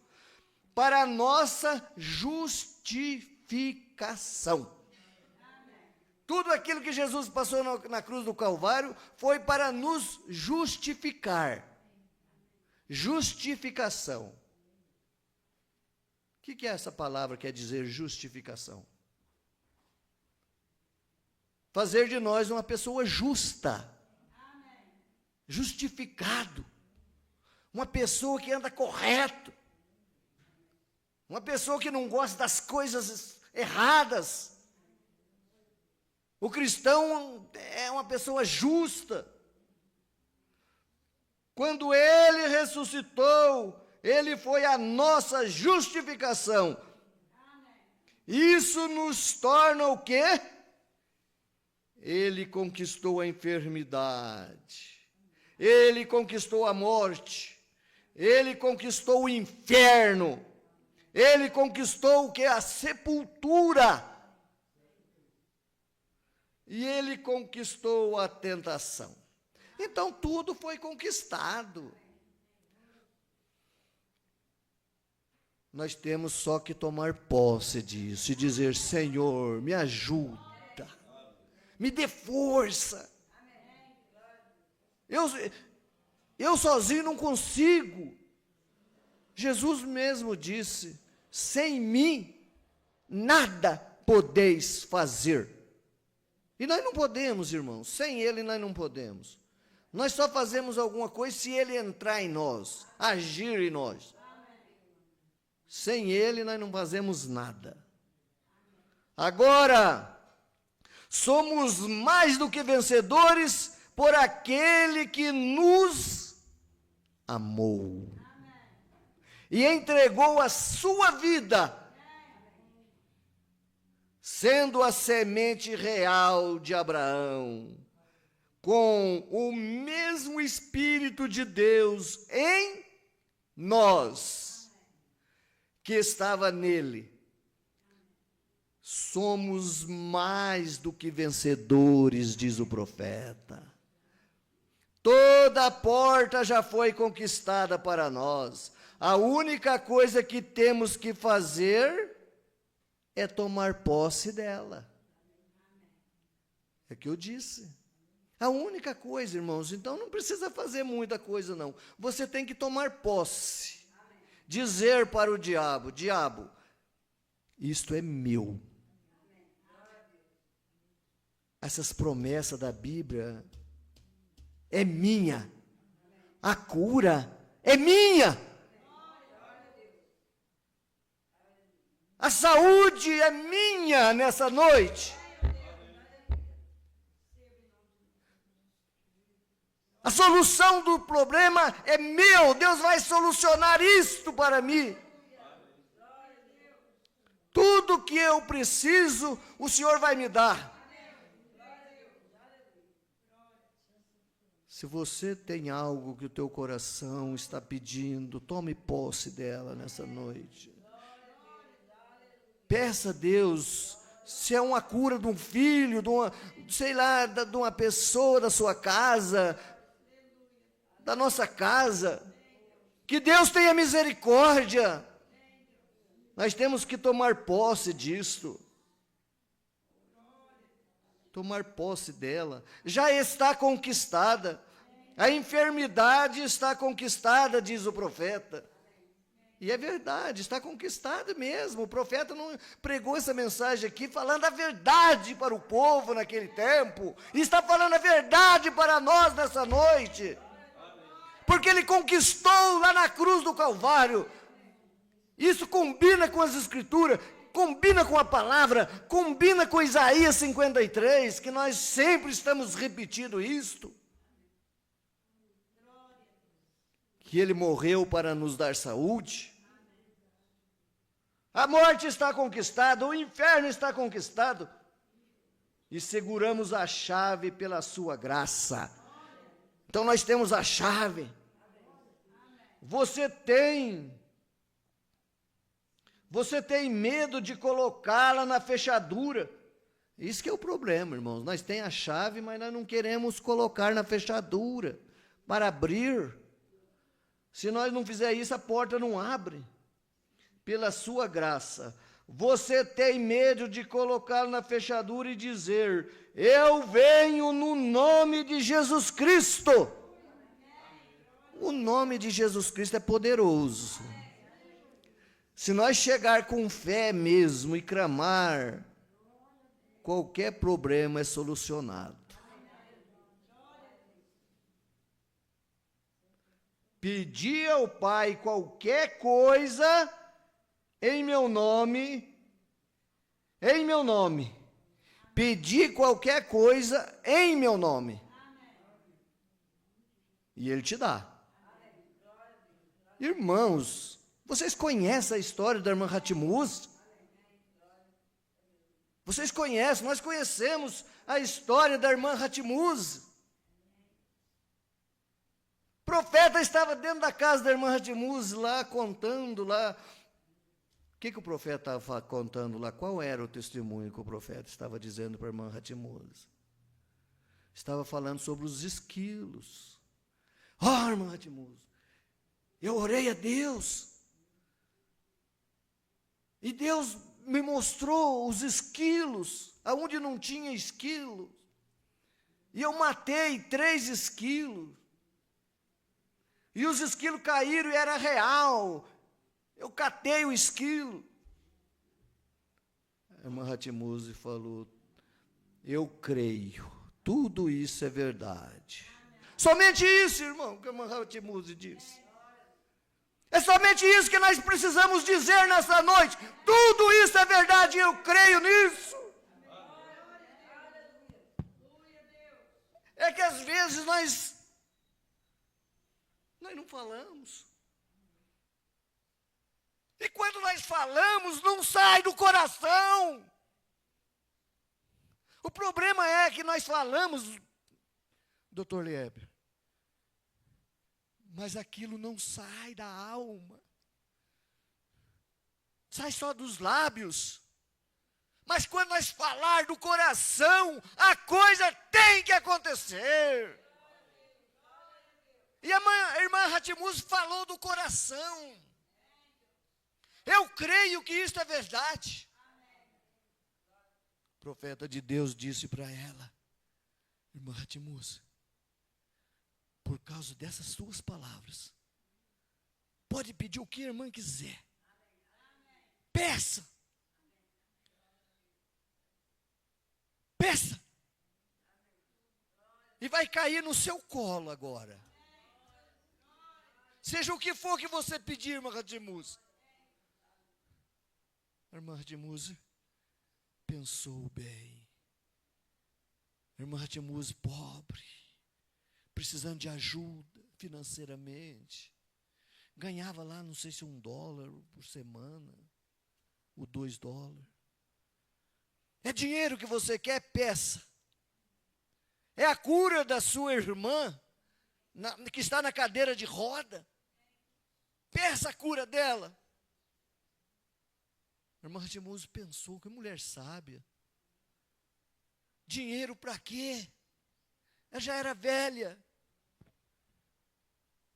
[SPEAKER 1] para a nossa justificação. Tudo aquilo que Jesus passou na cruz do Calvário foi para nos justificar. Justificação. O que é essa palavra que quer dizer justificação? Fazer de nós uma pessoa justa. Justificado. Uma pessoa que anda correto. Uma pessoa que não gosta das coisas erradas. O cristão é uma pessoa justa. Quando ele ressuscitou, ele foi a nossa justificação. Isso nos torna o quê? Ele conquistou a enfermidade. Ele conquistou a morte. Ele conquistou o inferno. Ele conquistou o quê? A sepultura. e ele conquistou a tentação. Então tudo foi conquistado. Nós temos só que tomar posse disso e dizer: Senhor, me ajuda, me dê força. Eu sozinho não consigo. Jesus mesmo disse: sem mim nada podeis fazer. E nós não podemos, irmãos, sem Ele nós não podemos. Nós só fazemos alguma coisa se Ele entrar em nós, agir em nós. Sem Ele nós não fazemos nada. Agora, somos mais do que vencedores por aquele que nos amou e entregou a sua vida, sendo a semente real de Abraão, com o mesmo Espírito de Deus em nós, que estava nele. Somos mais do que vencedores, diz o profeta. Toda a porta já foi conquistada para nós. A única coisa que temos que fazer é tomar posse dela. É o que eu disse. A única coisa, irmãos. Então não precisa fazer muita coisa, não. Você tem que tomar posse. Dizer para o diabo: diabo, isto é meu. Essas promessas da Bíblia é minha. A cura é minha. A saúde é minha nessa noite. A solução do problema é meu. Deus vai solucionar isto para mim. Tudo que eu preciso, o Senhor vai me dar. Se você tem algo que o teu coração está pedindo, tome posse dela nessa noite. Peça a Deus, se é uma cura de um filho, de uma pessoa da sua casa, da nossa casa, que Deus tenha misericórdia. Nós temos que tomar posse disto. Tomar posse dela. Já está conquistada. A enfermidade está conquistada, diz o profeta. E é verdade, está conquistada mesmo. O profeta não pregou essa mensagem aqui falando a verdade para o povo naquele tempo. E está falando a verdade para nós nessa noite. Porque ele conquistou lá na cruz do Calvário. Isso combina com as Escrituras, combina com a palavra, combina com Isaías 53, que nós sempre estamos repetindo isto. Que ele morreu para nos dar saúde. A morte está conquistada, o inferno está conquistado. E seguramos a chave pela sua graça. Então nós temos a chave. Você tem medo de colocá-la na fechadura. Isso que é o problema, irmãos. Nós temos a chave, mas nós não queremos colocar na fechadura para abrir. Se nós não fizer isso, a porta não abre. Pela sua graça. Você tem medo de colocá-la na fechadura e dizer: eu venho no nome de Jesus Cristo. O nome de Jesus Cristo é poderoso. Se nós chegar com fé mesmo e clamar, qualquer problema é solucionado. Pedir ao Pai qualquer coisa em meu nome, pedir qualquer coisa em meu nome, e Ele te dá. Irmãos, vocês conhecem a história da irmã Ratimuz? Vocês conhecem, nós conhecemos a história da irmã Ratimuz. O profeta estava dentro da casa da irmã Ratimuz, lá contando lá. O que o profeta estava contando lá? Qual era o testemunho que o profeta estava dizendo para a irmã Ratimuz? estava falando sobre os esquilos. Oh, irmã Ratimusa, eu orei a Deus, e Deus me mostrou os esquilos, aonde não tinha esquilo, e eu matei 3 esquilos, e os esquilos caíram e era real, eu catei o esquilo. A irmã Ratimusa falou, eu creio, tudo isso é verdade. Somente isso, irmão, que a irmã Ratimusa disse. É somente isso que nós precisamos dizer nessa noite. Tudo isso é verdade e eu creio nisso. É que às vezes nós não falamos. E quando nós falamos, não sai do coração. O problema é que nós falamos, doutor Lieber, mas aquilo não sai da alma. Sai só dos lábios. Mas quando nós falar do coração, a coisa tem que acontecer. E a irmã Ratimusa falou do coração. Eu creio que isso é verdade. O profeta de Deus disse para ela, irmã Ratimusa, por causa dessas suas palavras, pode pedir o que a irmã quiser. Peça. Peça. E vai cair no seu colo agora. Seja o que for que você pedir, irmã Ratimusa. A irmã Ratimusa pensou bem. A irmã Ratimusa pobre, precisando de ajuda financeiramente. Ganhava lá, não sei se $1 por semana, ou $2. É dinheiro que você quer? Peça. É a cura da sua irmã, que está na cadeira de roda. Peça a cura dela. A irmã Ratimusa pensou, que mulher sábia. Dinheiro para quê? Ela já era velha.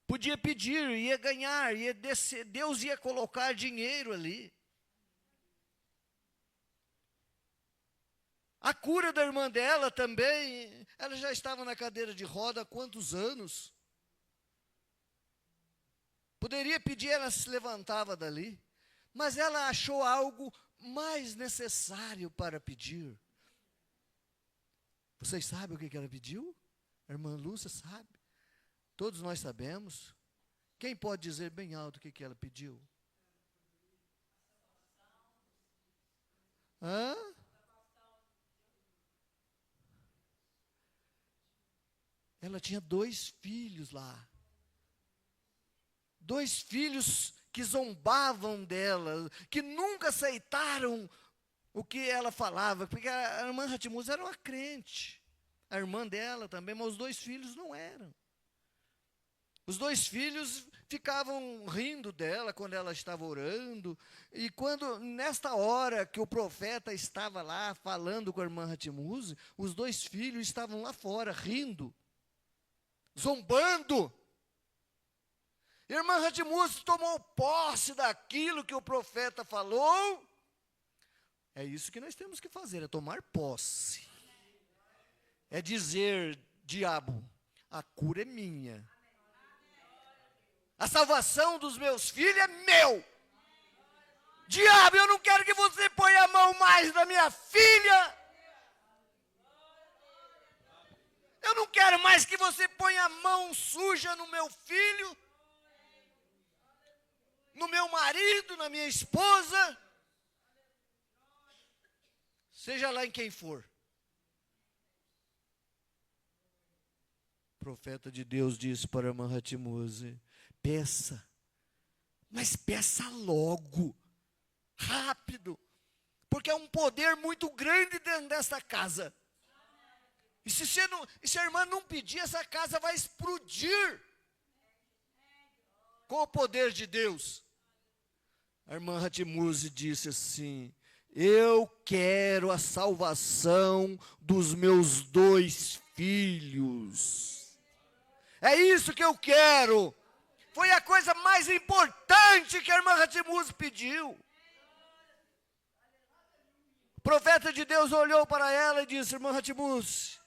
[SPEAKER 1] Podia pedir, ia ganhar, ia descer, Deus ia colocar dinheiro ali. A cura da irmã dela também, ela já estava na cadeira de roda há quantos anos? Poderia pedir, ela se levantava dali, mas ela achou algo mais necessário para pedir. Vocês sabem o que ela pediu? A irmã Lúcia sabe. Todos nós sabemos. Quem pode dizer bem alto o que ela pediu? Hã? Ela tinha 2 filhos lá. 2 filhos que zombavam dela, que nunca aceitaram o que ela falava, porque a irmã Ratimusa era uma crente. A irmã dela também, mas os 2 filhos não eram. Os 2 filhos ficavam rindo dela quando ela estava orando, e quando, nesta hora que o profeta estava lá falando com a irmã Ratimusa, os 2 filhos estavam lá fora, rindo, zombando. Irmã Ratimusa tomou posse daquilo que o profeta falou. É isso que nós temos que fazer, é tomar posse. É dizer, diabo, a cura é minha. A salvação dos meus filhos é meu. Diabo, eu não quero que você ponha a mão mais na minha filha. Eu não quero mais que você ponha a mão suja no meu filho, no meu marido, na minha esposa, seja lá em quem for. O profeta de Deus disse para a irmã Ratimusa, peça, mas peça logo, rápido, porque é um poder muito grande dentro desta casa. E se a irmã não pedir, essa casa vai explodir com o poder de Deus. A irmã Ratimusa disse assim, eu quero a salvação dos meus 2 filhos. É isso que eu quero. Foi a coisa mais importante que a irmã Ratimuse pediu. O profeta de Deus olhou para ela e disse: irmã Ratimuse,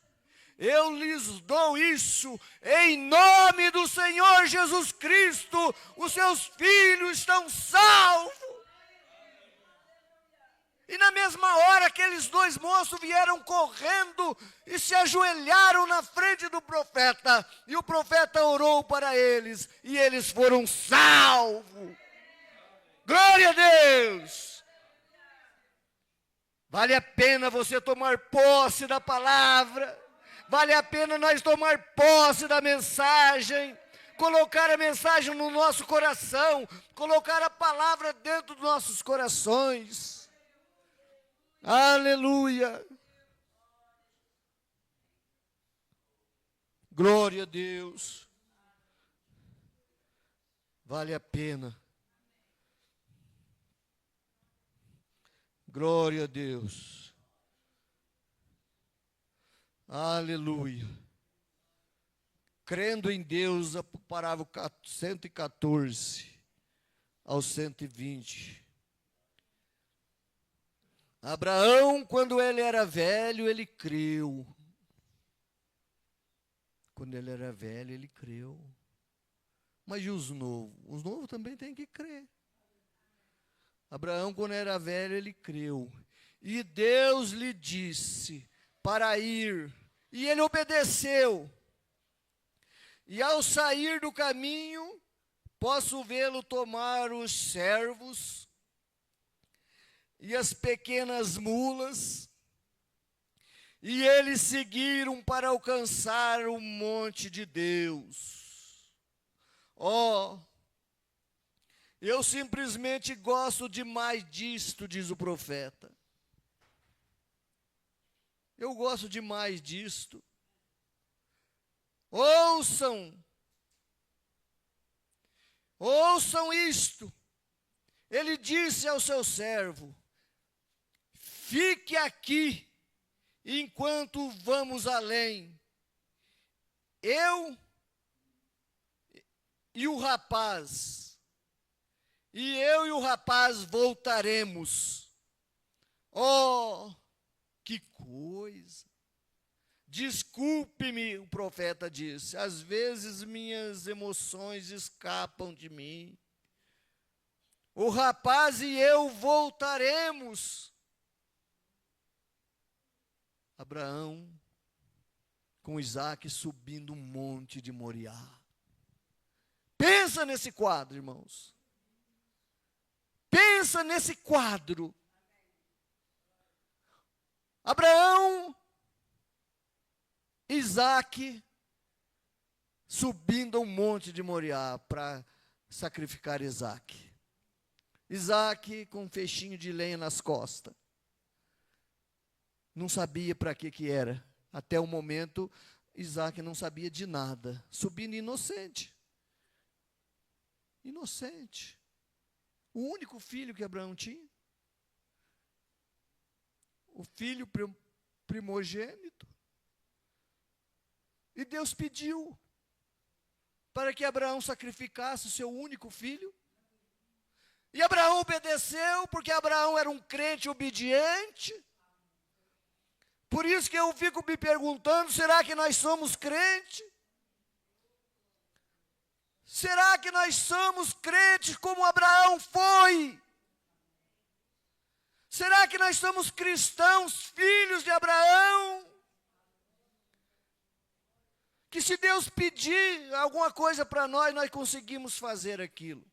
[SPEAKER 1] eu lhes dou isso em nome do Senhor Jesus Cristo. Os seus filhos estão salvos. E na mesma hora, aqueles 2 moços vieram correndo e se ajoelharam na frente do profeta. E o profeta orou para eles, e eles foram salvos. Glória a Deus! Vale a pena você tomar posse da palavra. Vale a pena nós tomar posse da mensagem. Colocar a mensagem no nosso coração. Colocar a palavra dentro dos nossos corações. Aleluia! Glória a Deus! Vale a pena. Glória a Deus! Aleluia! Crendo em Deus, parágrafo 114 ao 120. Abraão, quando ele era velho, ele creu. Quando ele era velho, ele creu. Mas e os novos? Os novos também têm que crer. Abraão, quando era velho, ele creu. E Deus lhe disse para ir. E ele obedeceu. E ao sair do caminho, posso vê-lo tomar os servos e as pequenas mulas, e eles seguiram para alcançar o monte de Deus. Eu simplesmente gosto demais disto, diz o profeta. Eu gosto demais disto. Ouçam isto. Ele disse ao seu servo: fique aqui, enquanto vamos além. Eu e o rapaz voltaremos. Que coisa! Desculpe-me, o profeta disse, às vezes minhas emoções escapam de mim. O rapaz e eu voltaremos. Abraão com Isaac subindo um monte de Moriá. Pensa nesse quadro, irmãos. Pensa nesse quadro. Abraão, Isaac subindo um monte de Moriá para sacrificar Isaac. Isaac com um feixinho de lenha nas costas. Não sabia para que era. Até o momento, Isaac não sabia de nada. Subindo inocente. Inocente. O único filho que Abraão tinha. O filho primogênito. E Deus pediu para que Abraão sacrificasse o seu único filho. E Abraão obedeceu, porque Abraão era um crente obediente. Por isso que eu fico me perguntando, será que nós somos crentes? Será que nós somos crentes como Abraão foi? Será que nós somos cristãos, filhos de Abraão? Que se Deus pedir alguma coisa para nós, nós conseguimos fazer aquilo.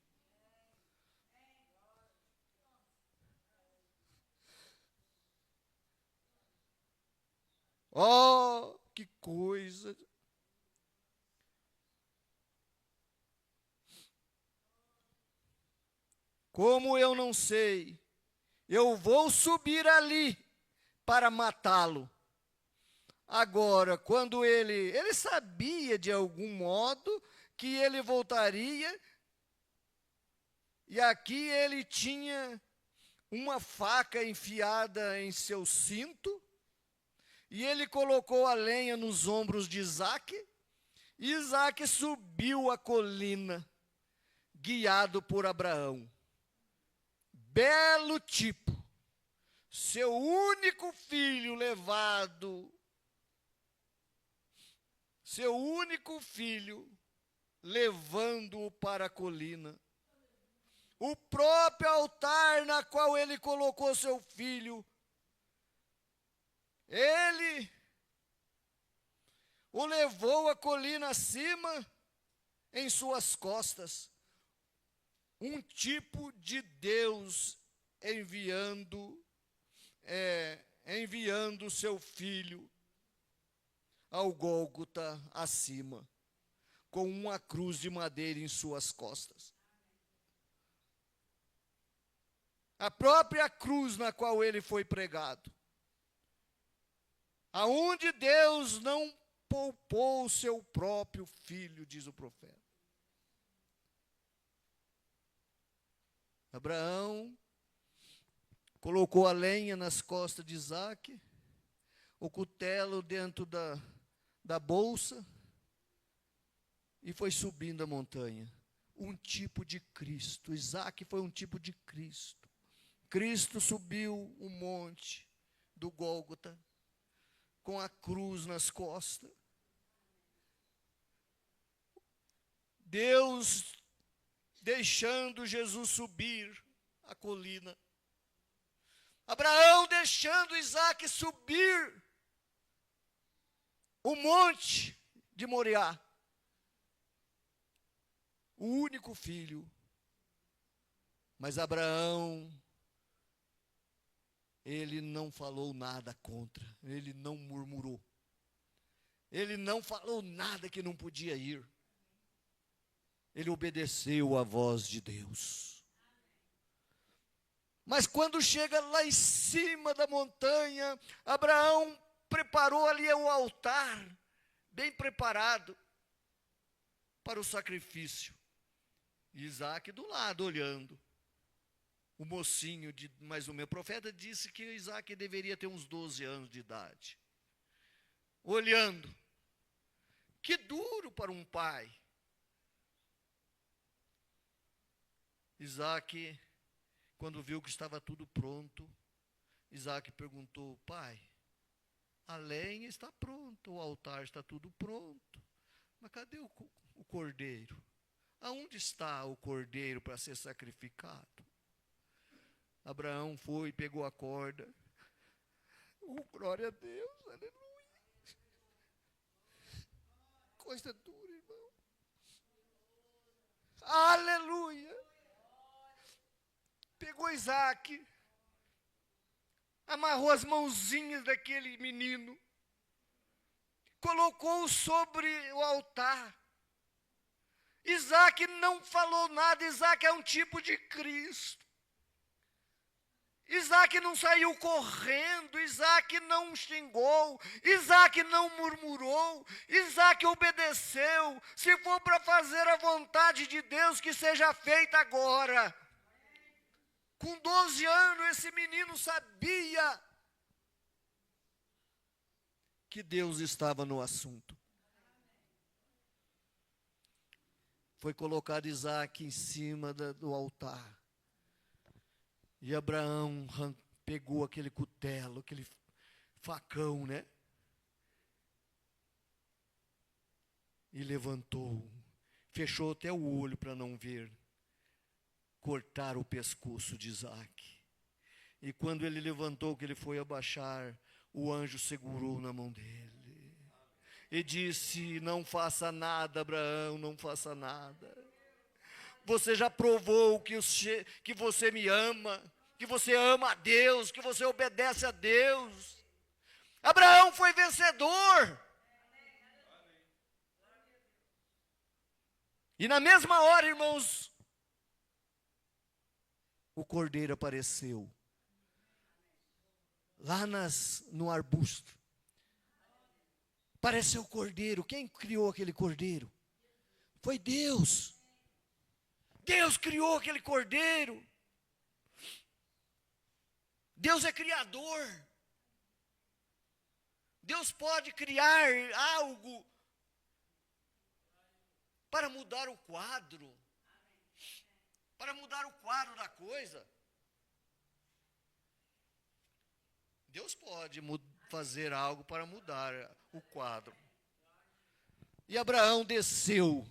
[SPEAKER 1] Que coisa! Como eu não sei, eu vou subir ali para matá-lo. Agora, quando ele sabia de algum modo que ele voltaria, e aqui ele tinha uma faca enfiada em seu cinto, e ele colocou a lenha nos ombros de Isaque, e Isaque subiu a colina, guiado por Abraão. Belo tipo, seu único filho levando-o para a colina. O próprio altar na qual ele colocou seu filho, ele o levou a colina acima em suas costas. Um tipo de Deus enviando seu filho ao Gólgota acima, com uma cruz de madeira em suas costas. A própria cruz na qual ele foi pregado. Aonde Deus não poupou o seu próprio filho, diz o profeta. Abraão colocou a lenha nas costas de Isaque, o cutelo dentro da bolsa, e foi subindo a montanha. Um tipo de Cristo. Isaque foi um tipo de Cristo. Cristo subiu o monte do Gólgota com a cruz nas costas. Deus deixando Jesus subir a colina. Abraão deixando Isaque subir o monte de Moriá. O único filho. Mas Abraão, ele não falou nada contra, ele não murmurou. Ele não falou nada que não podia ir. Ele obedeceu à voz de Deus. Mas quando chega lá em cima da montanha, Abraão preparou ali o altar, bem preparado para o sacrifício. Isaque do lado, olhando. O mocinho, mas o meu profeta disse que Isaque deveria ter uns 12 anos de idade. Olhando. Que duro para um pai. Isaque, quando viu que estava tudo pronto, Isaque perguntou: pai, a lenha está pronta, o altar está tudo pronto, mas cadê o cordeiro? Aonde está o cordeiro para ser sacrificado? Abraão foi, pegou a corda. Glória a Deus, aleluia. Coisa dura, irmão. Aleluia. Pegou Isaque, amarrou as mãozinhas daquele menino, colocou sobre o altar. Isaque não falou nada. Isaque é um tipo de Cristo. Isaque não saiu correndo, Isaque não xingou, Isaque não murmurou, Isaque obedeceu. Se for para fazer a vontade de Deus, que seja feita agora. Com 12 anos, esse menino sabia que Deus estava no assunto. Foi colocado Isaque em cima do altar. E Abraão pegou aquele cutelo, aquele facão, né? E levantou. Fechou até o olho para não ver. Cortar o pescoço de Isaque. E quando ele levantou, que ele foi abaixar, o anjo segurou na mão dele. E disse: não faça nada, Abraão, não faça nada. Você já provou que você me ama, que você ama a Deus, que você obedece a Deus. Abraão foi vencedor. E na mesma hora, irmãos, o cordeiro apareceu. Lá no arbusto. Apareceu o cordeiro. Quem criou aquele cordeiro? Foi Deus. Deus criou aquele cordeiro. Deus é criador. Deus pode criar algo para mudar o quadro. Para mudar o quadro da coisa. Deus pode fazer algo para mudar o quadro. E Abraão desceu.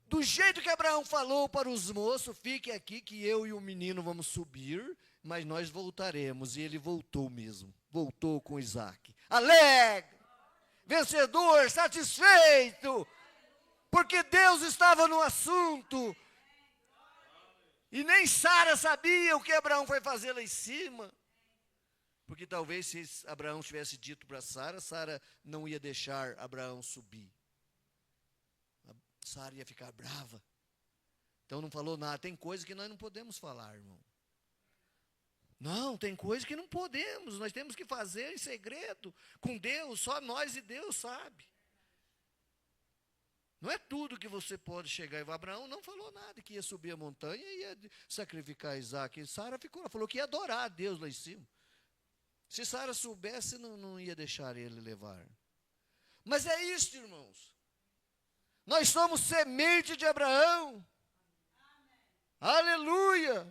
[SPEAKER 1] Do jeito que Abraão falou para os moços, fique aqui que eu e o menino vamos subir, mas nós voltaremos. E ele voltou mesmo. Voltou com Isaac. Alegre, vencedor, satisfeito, porque Deus estava no assunto. E nem Sara sabia o que Abraão foi fazer lá em cima. Porque talvez se Abraão tivesse dito para Sara, Sara não ia deixar Abraão subir. Sara ia ficar brava. Então não falou nada. Tem coisa que nós não podemos falar, irmão. Não, tem coisa que não podemos. Nós temos que fazer em segredo com Deus. Só nós e Deus sabe. Não é tudo que você pode chegar. E Abraão não falou nada, que ia subir a montanha e ia sacrificar Isaac. Sara falou que ia adorar a Deus lá em cima. Se Sara soubesse, não ia deixar ele levar. Mas é isso, irmãos. Nós somos semente de Abraão. Aleluia.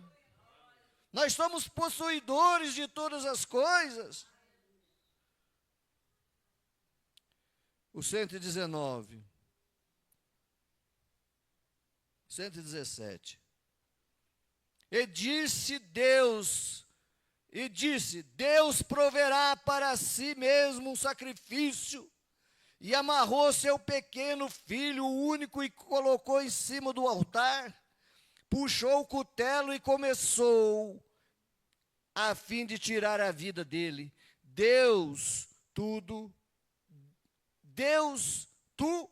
[SPEAKER 1] Nós somos possuidores de todas as coisas. O 119. 117. E disse, Deus proverá para si mesmo um sacrifício. E amarrou seu pequeno filho, o único, e colocou em cima do altar. Puxou o cutelo e começou, a fim de tirar a vida dele. Deus, tu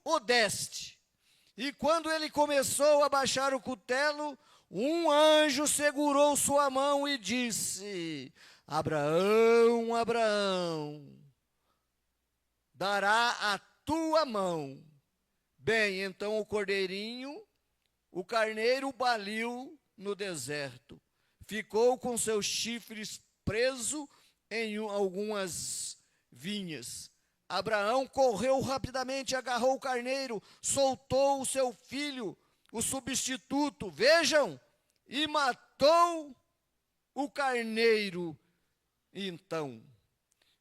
[SPEAKER 1] o deste. E quando ele começou a baixar o cutelo, um anjo segurou sua mão e disse: Abraão, Abraão, dará a tua mão. Bem, então o carneiro baliu no deserto. Ficou com seus chifres preso em algumas vinhas. Abraão correu rapidamente, agarrou o carneiro, soltou o seu filho, o substituto, vejam, e matou o carneiro. Então,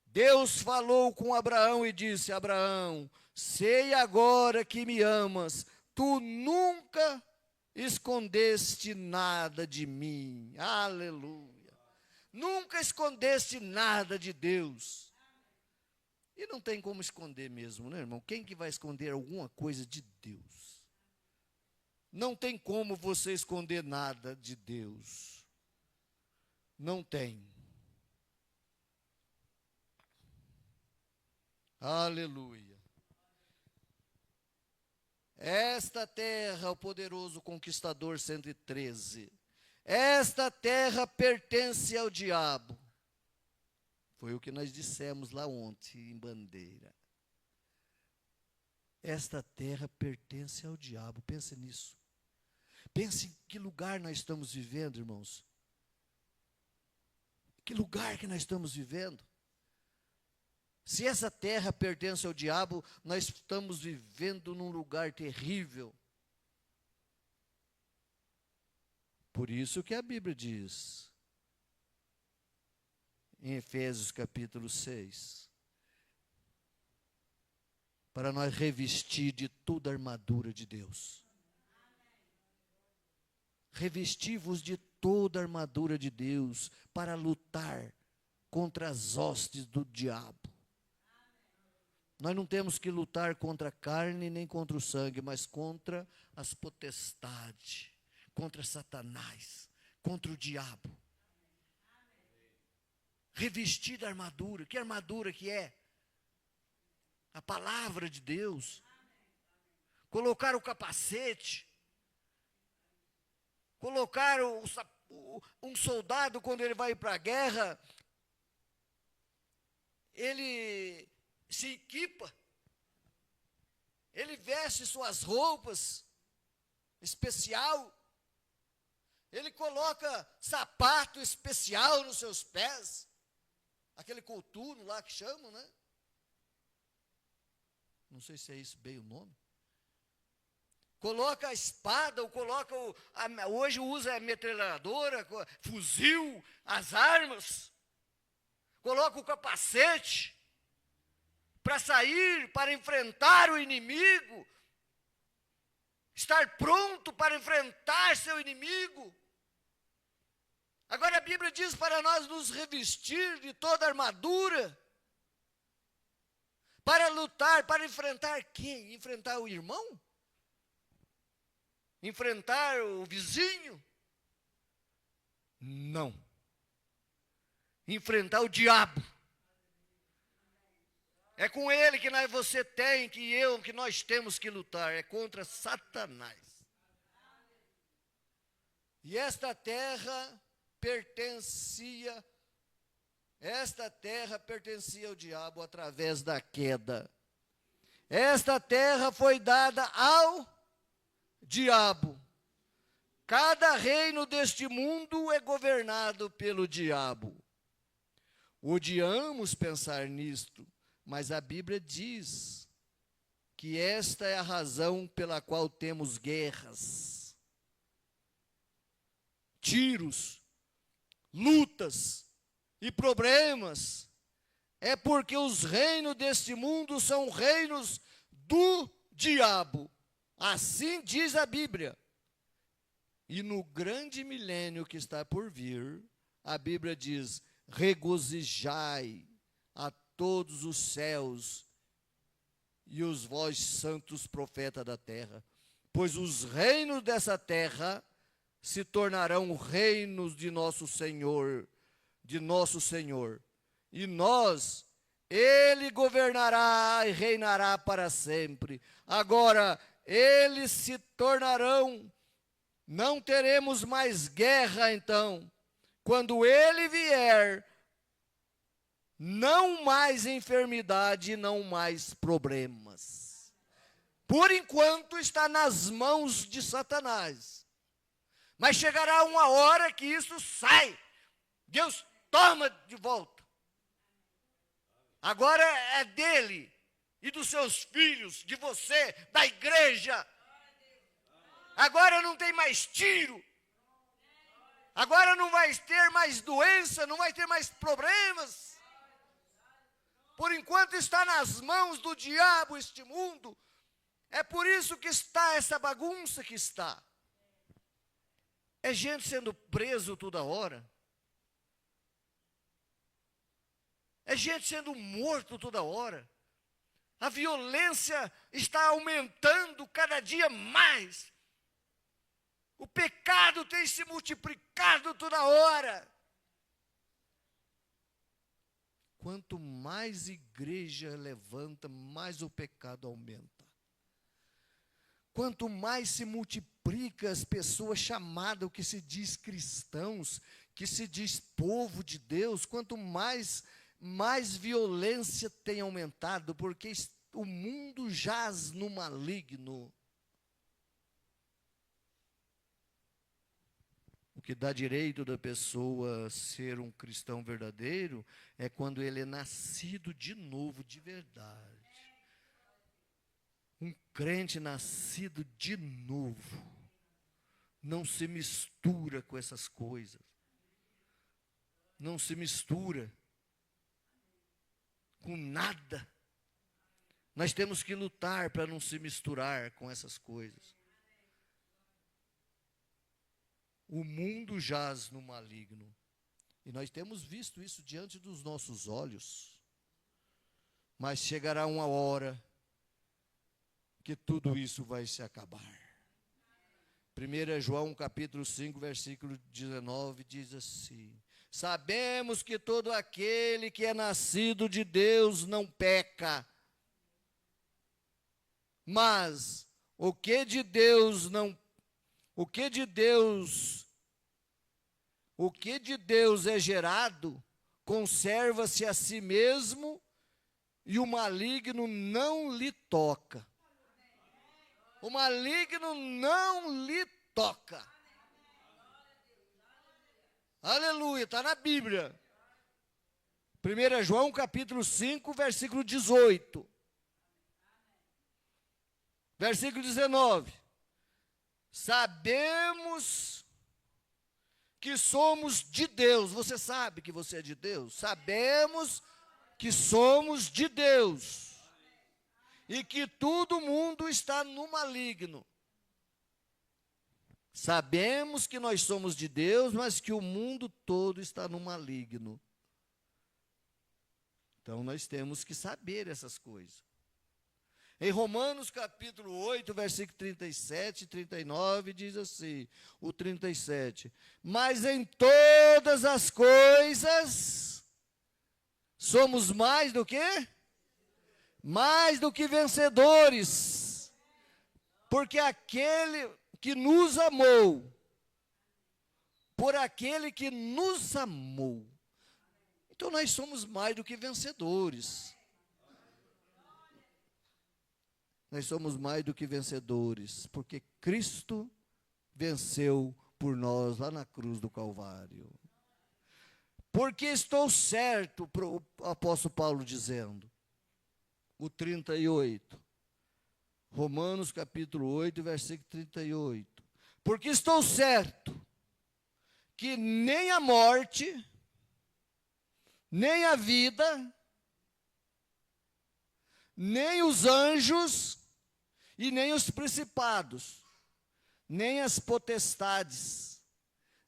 [SPEAKER 1] Deus falou com Abraão e disse: Abraão, sei agora que me amas, tu nunca escondeste nada de mim. Aleluia. Nunca escondeste nada de Deus. E não tem como esconder mesmo, né, irmão? Quem que vai esconder alguma coisa de Deus? Não tem como você esconder nada de Deus. Não tem. Aleluia. Esta terra, o poderoso conquistador 113, esta terra pertence ao diabo. Foi o que nós dissemos lá ontem em Bandeira. Esta terra pertence ao diabo. Pense nisso. Pense em que lugar nós estamos vivendo, irmãos. Que lugar que nós estamos vivendo? Se essa terra pertence ao diabo, nós estamos vivendo num lugar terrível. Por isso que a Bíblia diz, em Efésios capítulo 6, para nós revestir de toda a armadura de Deus. Revesti-vos de toda a armadura de Deus para lutar contra as hostes do diabo. Nós não temos que lutar contra a carne nem contra o sangue, mas contra as potestades, contra Satanás, contra o diabo. Revestir da armadura. Que armadura que é? A palavra de Deus. Colocar o capacete. Colocar um soldado, quando ele vai para a guerra, ele se equipa, ele veste suas roupas especial, Ele coloca sapato especial nos seus pés, aquele coturno lá que chamam, né? Não sei se é isso bem o nome. Coloca a espada, ou coloca, hoje usa a metralhadora, fuzil, as armas. Coloca o capacete para sair, para enfrentar o inimigo. Estar pronto para enfrentar seu inimigo. Agora a Bíblia diz para nós nos revestir de toda a armadura. Para lutar, para enfrentar quem? Enfrentar o irmão? Enfrentar o vizinho? Não. Enfrentar o diabo. É com ele que você tem, que nós temos que lutar. É contra Satanás. E esta terra pertencia ao diabo através da queda. Esta terra foi dada ao diabo. Cada reino deste mundo é governado pelo diabo. Odiamos pensar nisto, mas a Bíblia diz que esta é a razão pela qual temos guerras, tiros, lutas e problemas. É porque os reinos deste mundo são reinos do diabo. Assim diz a Bíblia. E no grande milênio que está por vir, a Bíblia diz: regozijai a todos os céus e os vós santos profetas da terra, pois os reinos dessa terra se tornarão reinos de nosso Senhor, e ele governará e reinará para sempre. Agora, eles se tornarão, não teremos mais guerra então. Quando ele vier, não mais enfermidade, não mais problemas. Por enquanto está nas mãos de Satanás. Mas chegará uma hora que isso sai. Deus toma de volta. Agora é dele e dos seus filhos, de você, da igreja. Agora não tem mais tiro. Agora não vai ter mais doença, não vai ter mais problemas. Por enquanto está nas mãos do diabo este mundo. É por isso que está essa bagunça que está. É gente sendo preso toda hora. É gente sendo morto toda hora. A violência está aumentando cada dia mais. O pecado tem se multiplicado toda hora. Quanto mais igreja levanta, mais o pecado aumenta. Quanto mais se multiplica as pessoas chamadas, o que se diz cristãos, que se diz povo de Deus, quanto mais violência tem aumentado, porque o mundo jaz no maligno. O que dá direito da pessoa ser um cristão verdadeiro é quando ele é nascido de novo, de verdade. Um crente nascido de novo não se mistura com essas coisas. Não se mistura com nada. Nós temos que lutar para não se misturar com essas coisas. O mundo jaz no maligno. E nós temos visto isso diante dos nossos olhos. Mas chegará uma hora que tudo isso vai se acabar. 1 João capítulo 5, versículo 19, diz assim: sabemos que todo aquele que é nascido de Deus não peca. Mas o que de Deus é gerado, conserva-se a si mesmo, e o maligno não lhe toca. O maligno não lhe toca. Aleluia, está na Bíblia. 1 João capítulo 5, versículo 18. Versículo 19. Sabemos que somos de Deus. Você sabe que você é de Deus? Sabemos que somos de Deus. E que todo mundo está no maligno. Sabemos que nós somos de Deus, mas que o mundo todo está no maligno. Então nós temos que saber essas coisas. Em Romanos capítulo 8, versículo 37 e 39, diz assim, o 37. Mas em todas as coisas, somos mais do que? Mais do que vencedores. Porque aquele que nos amou, por aquele que nos amou. Então nós somos mais do que vencedores. Nós somos mais do que vencedores, porque Cristo venceu por nós lá na cruz do Calvário. Porque estou certo, o apóstolo Paulo dizendo, o 38, Romanos capítulo 8, versículo 38. Porque estou certo que nem a morte, nem a vida, nem os anjos, e nem os principados, nem as potestades,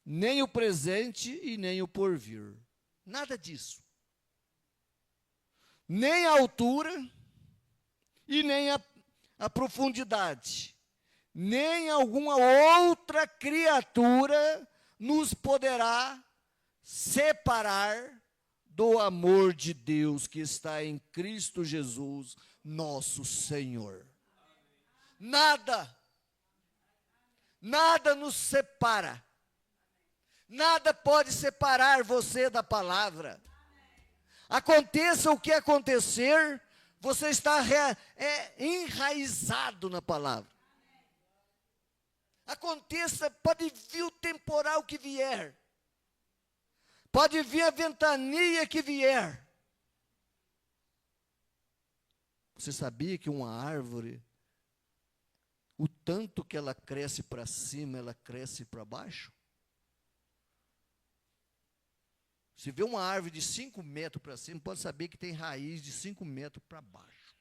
[SPEAKER 1] nem o presente e nem o porvir. Nada disso. Nem a altura e nem a profundidade, nem alguma outra criatura nos poderá separar do amor de Deus que está em Cristo Jesus, nosso Senhor. Nada nos separa. Nada pode separar você da palavra. Aconteça o que acontecer, você está enraizado na palavra. Aconteça, pode vir o temporal que vier. Pode vir a ventania que vier. Você sabia que uma árvore, o tanto que ela cresce para cima, ela cresce para baixo? Se vê uma árvore de 5 metros para cima, pode saber que tem raiz de 5 metros para baixo.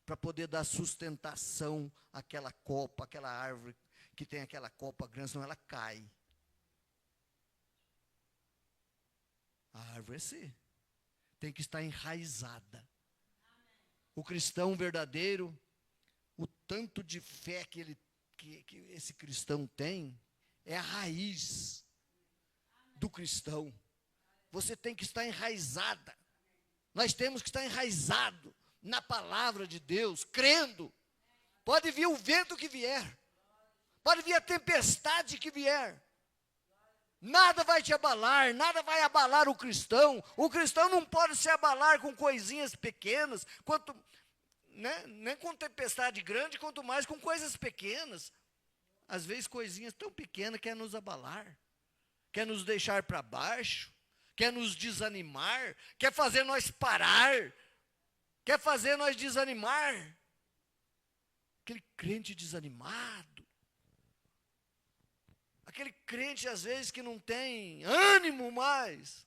[SPEAKER 1] Para poder dar sustentação àquela copa, àquela árvore que tem aquela copa grande, senão ela cai. A árvore é assim, tem que estar enraizada. O cristão verdadeiro, o tanto de fé que esse cristão tem, é a raiz do cristão. Você tem que estar enraizada. Nós temos que estar enraizado na palavra de Deus, crendo. Pode vir o vento que vier, pode vir a tempestade que vier. Nada vai te abalar, nada vai abalar o cristão. O cristão não pode se abalar com coisinhas pequenas, nem com tempestade grande, quanto mais com coisas pequenas. Às vezes coisinhas tão pequenas quer nos abalar, quer nos deixar para baixo, quer nos desanimar, quer fazer nós parar, quer fazer nós desanimar. Aquele crente desanimado, aquele crente, às vezes, que não tem ânimo mais,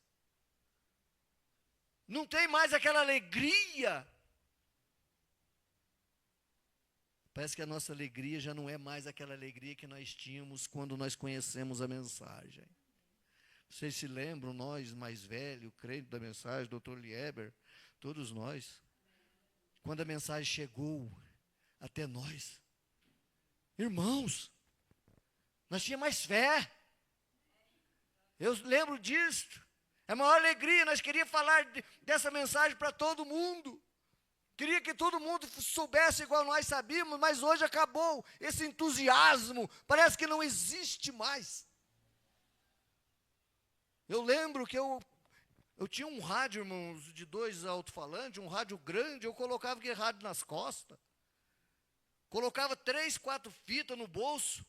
[SPEAKER 1] não tem mais aquela alegria. Parece que a nossa alegria já não é mais aquela alegria que nós tínhamos quando nós conhecemos a mensagem. Vocês se lembram, nós mais velhos, crente da mensagem, doutor Lieber, todos nós, quando a mensagem chegou até nós, irmãos, nós tínhamos mais fé. Eu lembro disso. É a maior alegria. Nós queríamos falar dessa mensagem para todo mundo. Queria que todo mundo soubesse igual nós sabíamos, mas hoje acabou esse entusiasmo. Parece que não existe mais. Eu lembro que eu tinha um rádio, irmãos, de 2 alto-falantes, um rádio grande, eu colocava aquele rádio nas costas. Colocava 3, 4 fitas no bolso.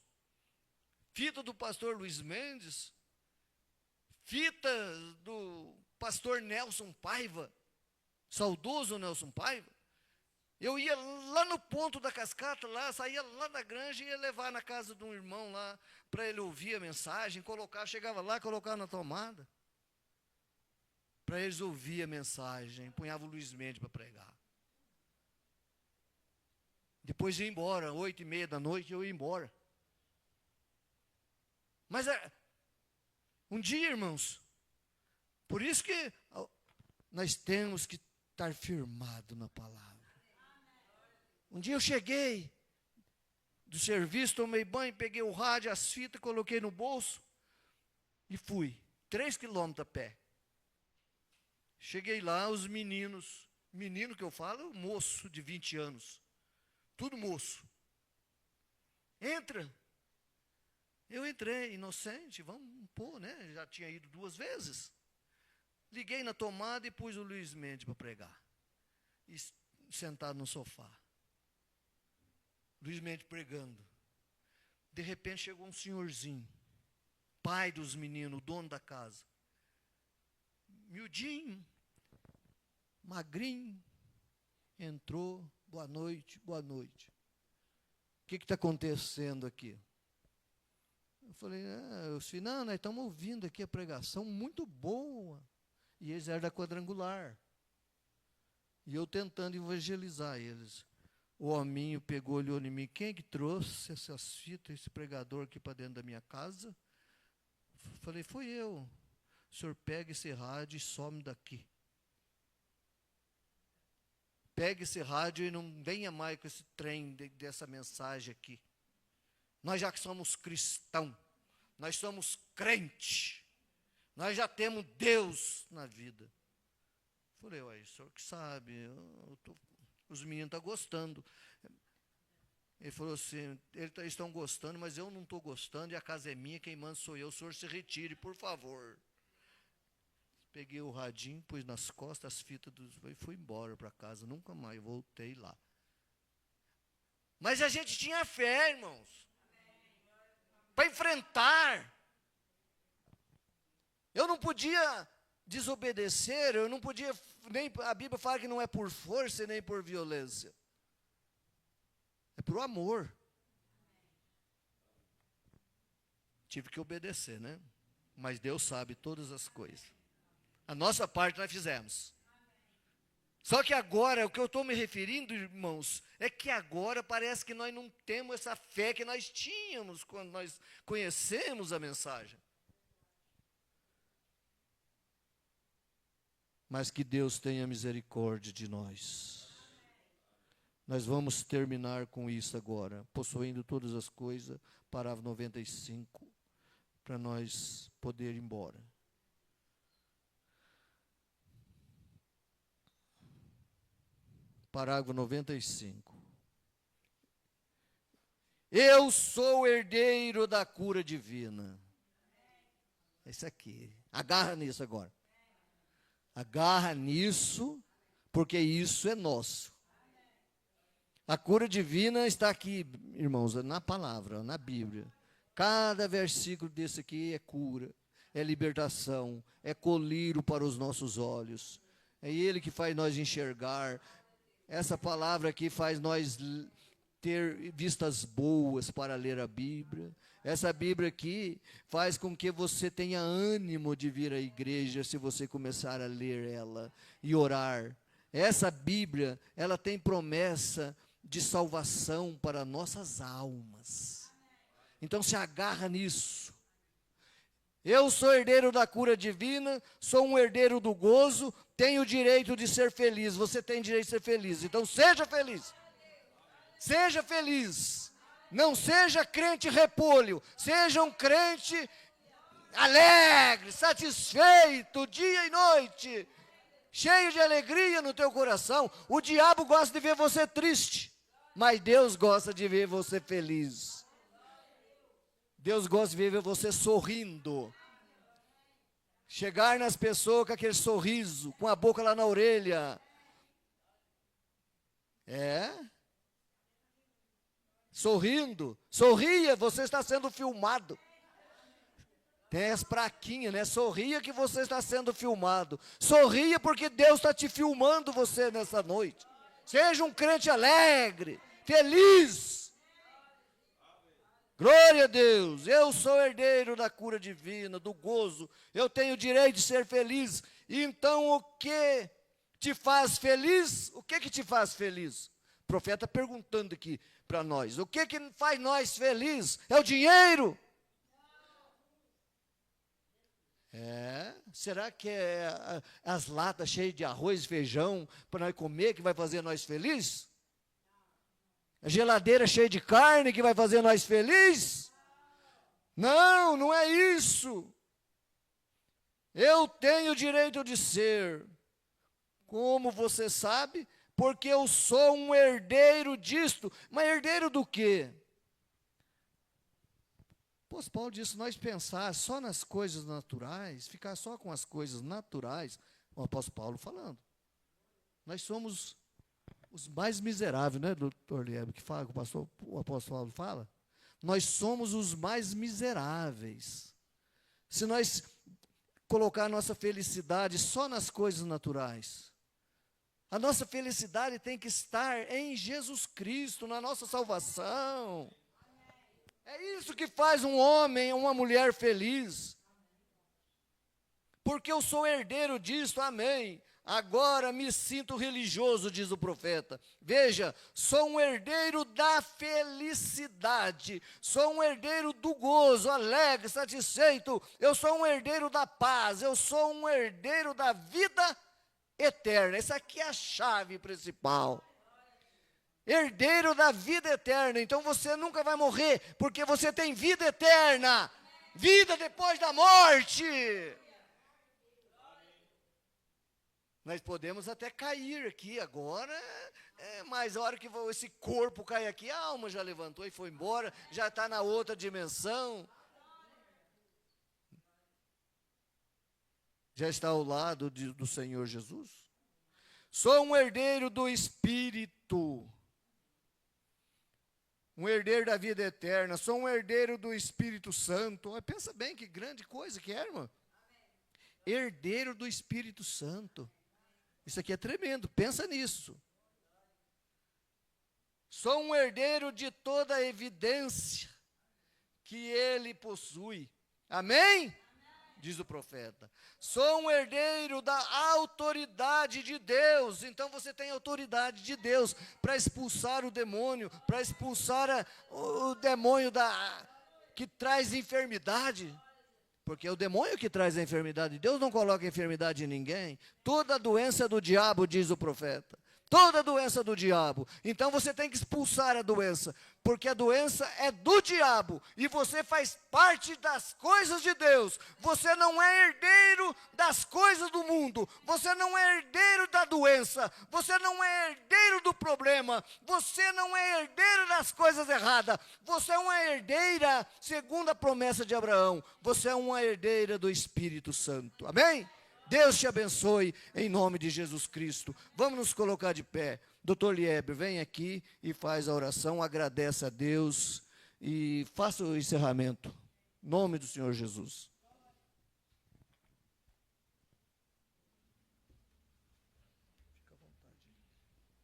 [SPEAKER 1] Fita do pastor Luiz Mendes, fitas do pastor Nelson Paiva, saudoso Nelson Paiva. Eu ia lá no ponto da cascata, lá, saía lá da granja e ia levar na casa de um irmão lá, para ele ouvir a mensagem, colocar, chegava lá, colocava na tomada, para eles ouvir a mensagem, punhava o Luiz Mendes para pregar. Depois ia embora, 8h30 da noite, eu ia embora. Mas um dia, irmãos, por isso que nós temos que estar firmados na palavra. Um dia eu cheguei do serviço, tomei banho, peguei o rádio, as fitas, coloquei no bolso e fui. 3 quilômetros a pé. Cheguei lá, os meninos, menino que eu falo, moço de 20 anos. Tudo moço. Entra. Eu entrei, inocente, vamos pôr, né? Já tinha ido 2 vezes. Liguei na tomada e pus o Luiz Mendes para pregar. E sentado no sofá. Luiz Mendes pregando. De repente chegou um senhorzinho, pai dos meninos, dono da casa. Miudinho, magrinho, entrou, boa noite, boa noite. O que está acontecendo aqui? Eu falei, os filhos, não, nós estamos ouvindo aqui a pregação muito boa. E eles eram da quadrangular. E eu tentando evangelizar eles. O hominho pegou, olhou em mim, quem é que trouxe essas fitas, esse pregador aqui para dentro da minha casa? Falei, foi eu. O senhor pega esse rádio e some daqui. Pega esse rádio e não venha mais com esse trem dessa mensagem aqui. Nós já somos cristãos, nós somos crentes, nós já temos Deus na vida. Falei, ué, o senhor que sabe, os meninos estão gostando. Ele falou assim, eles estão gostando, mas eu não estou gostando, e a casa é minha, quem manda sou eu, o senhor se retire, por favor. Peguei o radinho, pus nas costas as fitas e fui embora para casa, nunca mais, voltei lá. Mas a gente tinha fé, irmãos, para enfrentar. Eu não podia desobedecer, eu não podia, nem a Bíblia fala que não é por força nem por violência. É por amor. Tive que obedecer, né? Mas Deus sabe todas as coisas. A nossa parte nós fizemos. Só que agora, o que eu estou me referindo, irmãos, é que agora parece que nós não temos essa fé que nós tínhamos quando nós conhecemos a mensagem. Mas que Deus tenha misericórdia de nós. Nós vamos terminar com isso agora, possuindo todas as coisas, parágrafo 95, para nós poder ir embora. Parágrafo 95. Eu sou herdeiro da cura divina. Esse aqui. Agarra nisso agora. Agarra nisso, porque isso é nosso. A cura divina está aqui, irmãos, na palavra, na Bíblia. Cada versículo desse aqui é cura, é libertação, é colírio para os nossos olhos. É Ele que faz nós enxergar. Essa palavra aqui faz nós ter vistas boas para ler a Bíblia. Essa Bíblia aqui faz com que você tenha ânimo de vir à igreja se você começar a ler ela e orar. Essa Bíblia, ela tem promessa de salvação para nossas almas. Então se agarra nisso. Eu sou herdeiro da cura divina, sou um herdeiro do gozo, tenho o direito de ser feliz. Você tem direito de ser feliz, então seja feliz. Seja feliz. Não seja crente repolho, seja um crente alegre, satisfeito, dia e noite, cheio de alegria no teu coração. O diabo gosta de ver você triste, mas Deus gosta de ver você feliz. Deus gosta de ver você sorrindo. Chegar nas pessoas com aquele sorriso, com a boca lá na orelha. Sorrindo. Sorria, você está sendo filmado. Tem as praquinhas, né? Sorria que você está sendo filmado. Sorria porque Deus está te filmando você nessa noite. Seja um crente alegre, feliz. Glória a Deus. Eu sou herdeiro da cura divina, do gozo. Eu tenho o direito de ser feliz. Então o que te faz feliz? O que te faz feliz? O profeta perguntando aqui para nós. O que faz nós felizes? É o dinheiro? Será que é as latas cheias de arroz e feijão para nós comer que vai fazer nós felizes? A geladeira cheia de carne que vai fazer nós felizes? Não, não é isso. Eu tenho o direito de ser. Como você sabe? Porque eu sou um herdeiro disto. Mas herdeiro do quê? O apóstolo Paulo disse, nós pensar só nas coisas naturais, ficar só com as coisas naturais, o apóstolo Paulo falando. Nós somos os mais miseráveis, né, doutor Liebe, que fala, que o apóstolo Paulo fala? Nós somos os mais miseráveis. Se nós colocar a nossa felicidade só nas coisas naturais, a nossa felicidade tem que estar em Jesus Cristo, na nossa salvação. É isso que faz um homem, uma mulher feliz. Porque eu sou herdeiro disto, amém. Agora me sinto religioso, diz o profeta. Veja, sou um herdeiro da felicidade. Sou um herdeiro do gozo, alegre, satisfeito. Eu sou um herdeiro da paz. Eu sou um herdeiro da vida eterna. Essa aqui é a chave principal. Herdeiro da vida eterna. Então você nunca vai morrer, porque você tem vida eterna. Vida depois da morte. Nós podemos até cair aqui agora, mas a hora que esse corpo cai aqui, a alma já levantou e foi embora, já está na outra dimensão. Já está ao lado do Senhor Jesus. Sou um herdeiro do Espírito. Um herdeiro da vida eterna, sou um herdeiro do Espírito Santo. Pensa bem que grande coisa que é, irmã. Herdeiro do Espírito Santo. Isso aqui é tremendo, pensa nisso. Sou um herdeiro de toda a evidência que ele possui. Amém? Diz o profeta. Sou um herdeiro da autoridade de Deus. Então você tem autoridade de Deus para expulsar o demônio, para expulsar o demônio que traz enfermidade. Porque é o demônio que traz a enfermidade. Deus não coloca enfermidade em ninguém. Toda doença é do diabo, diz o profeta. Toda doença do diabo. Então você tem que expulsar a doença, porque a doença é do diabo e você faz parte das coisas de Deus. Você não é herdeiro das coisas do mundo. Você não é herdeiro da doença. Você não é herdeiro do problema. Você não é herdeiro das coisas erradas. Você é uma herdeira segundo a promessa de Abraão. Você é uma herdeira do Espírito Santo. Amém? Deus te abençoe, em nome de Jesus Cristo. Vamos nos colocar de pé. Doutor Liebe, vem aqui e faz a oração, agradece a Deus e faça o encerramento. Em nome do Senhor Jesus.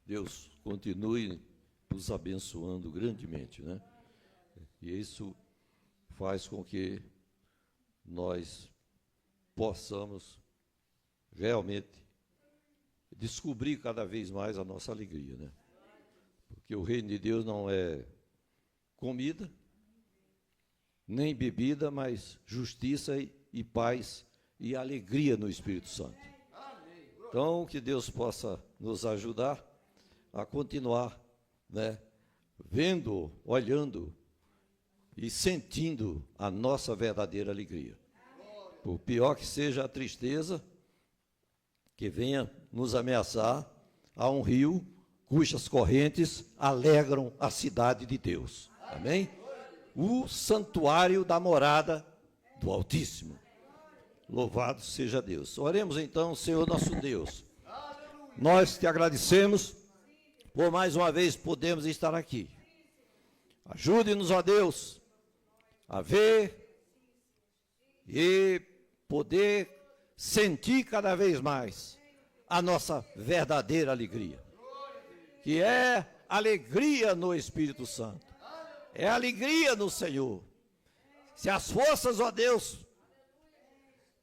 [SPEAKER 2] Deus continue nos abençoando grandemente, né? E isso faz com que nós possamos realmente descobrir cada vez mais a nossa alegria, né? Porque o reino de Deus não é comida, nem bebida, mas justiça e paz e alegria no Espírito Santo. Então, que Deus possa nos ajudar a continuar, né, vendo, olhando e sentindo a nossa verdadeira alegria. Por pior que seja a tristeza que venha nos ameaçar, há um rio cujas correntes alegram a cidade de Deus. Amém? O santuário da morada do Altíssimo. Louvado seja Deus. Oremos então, Senhor nosso Deus. Nós te agradecemos por mais uma vez podermos estar aqui. Ajude-nos, ó Deus, a ver e poder sentir cada vez mais a nossa verdadeira alegria, que é alegria no Espírito Santo, é alegria no Senhor. Se as forças, ó Deus,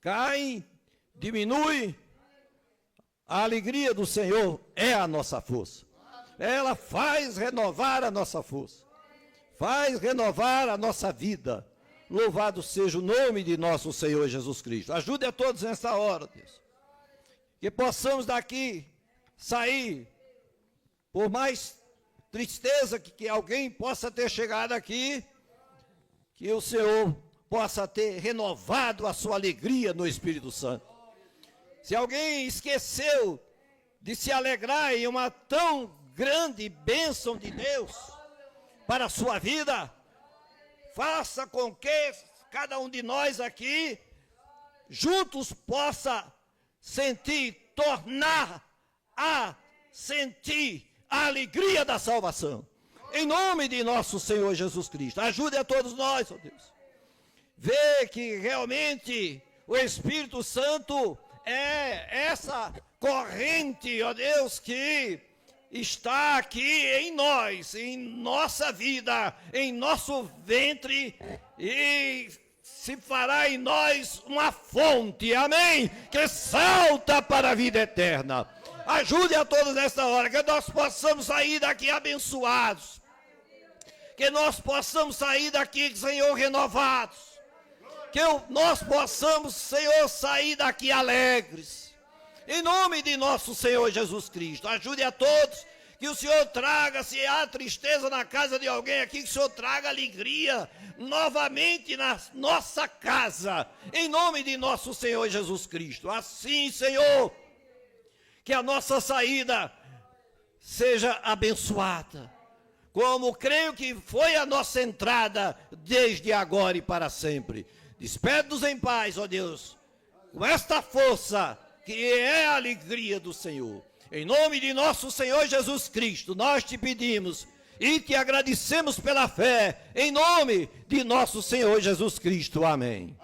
[SPEAKER 2] caem, diminuem, a alegria do Senhor é a nossa força. Ela faz renovar a nossa força, faz renovar a nossa vida. Louvado seja o nome de nosso Senhor Jesus Cristo. Ajude a todos nessa hora, Deus, que possamos daqui sair, por mais tristeza que alguém possa ter chegado aqui, que o Senhor possa ter renovado a sua alegria no Espírito Santo. Se alguém esqueceu de se alegrar em uma tão grande bênção de Deus para a sua vida, faça com que cada um de nós aqui, juntos, possa tornar a sentir a alegria da salvação. Em nome de nosso Senhor Jesus Cristo. Ajude a todos nós, ó Deus. Vê que realmente o Espírito Santo é essa corrente, ó Deus, que está aqui em nós, em nossa vida, em nosso ventre, e se fará em nós uma fonte, amém, que salta para a vida eterna. Ajude a todos nesta hora, que nós possamos sair daqui abençoados, que nós possamos sair daqui, Senhor, renovados, que nós possamos, Senhor, sair daqui alegres. Em nome de nosso Senhor Jesus Cristo, ajude a todos, que o Senhor traga, se há tristeza na casa de alguém aqui, que o Senhor traga alegria novamente na nossa casa, em nome de nosso Senhor Jesus Cristo. Assim, Senhor, que a nossa saída seja abençoada, como creio que foi a nossa entrada desde agora e para sempre. Despede-nos em paz, ó Deus, com esta força que é a alegria do Senhor. Em nome de nosso Senhor Jesus Cristo, nós te pedimos e te agradecemos pela fé, em nome de nosso Senhor Jesus Cristo. Amém.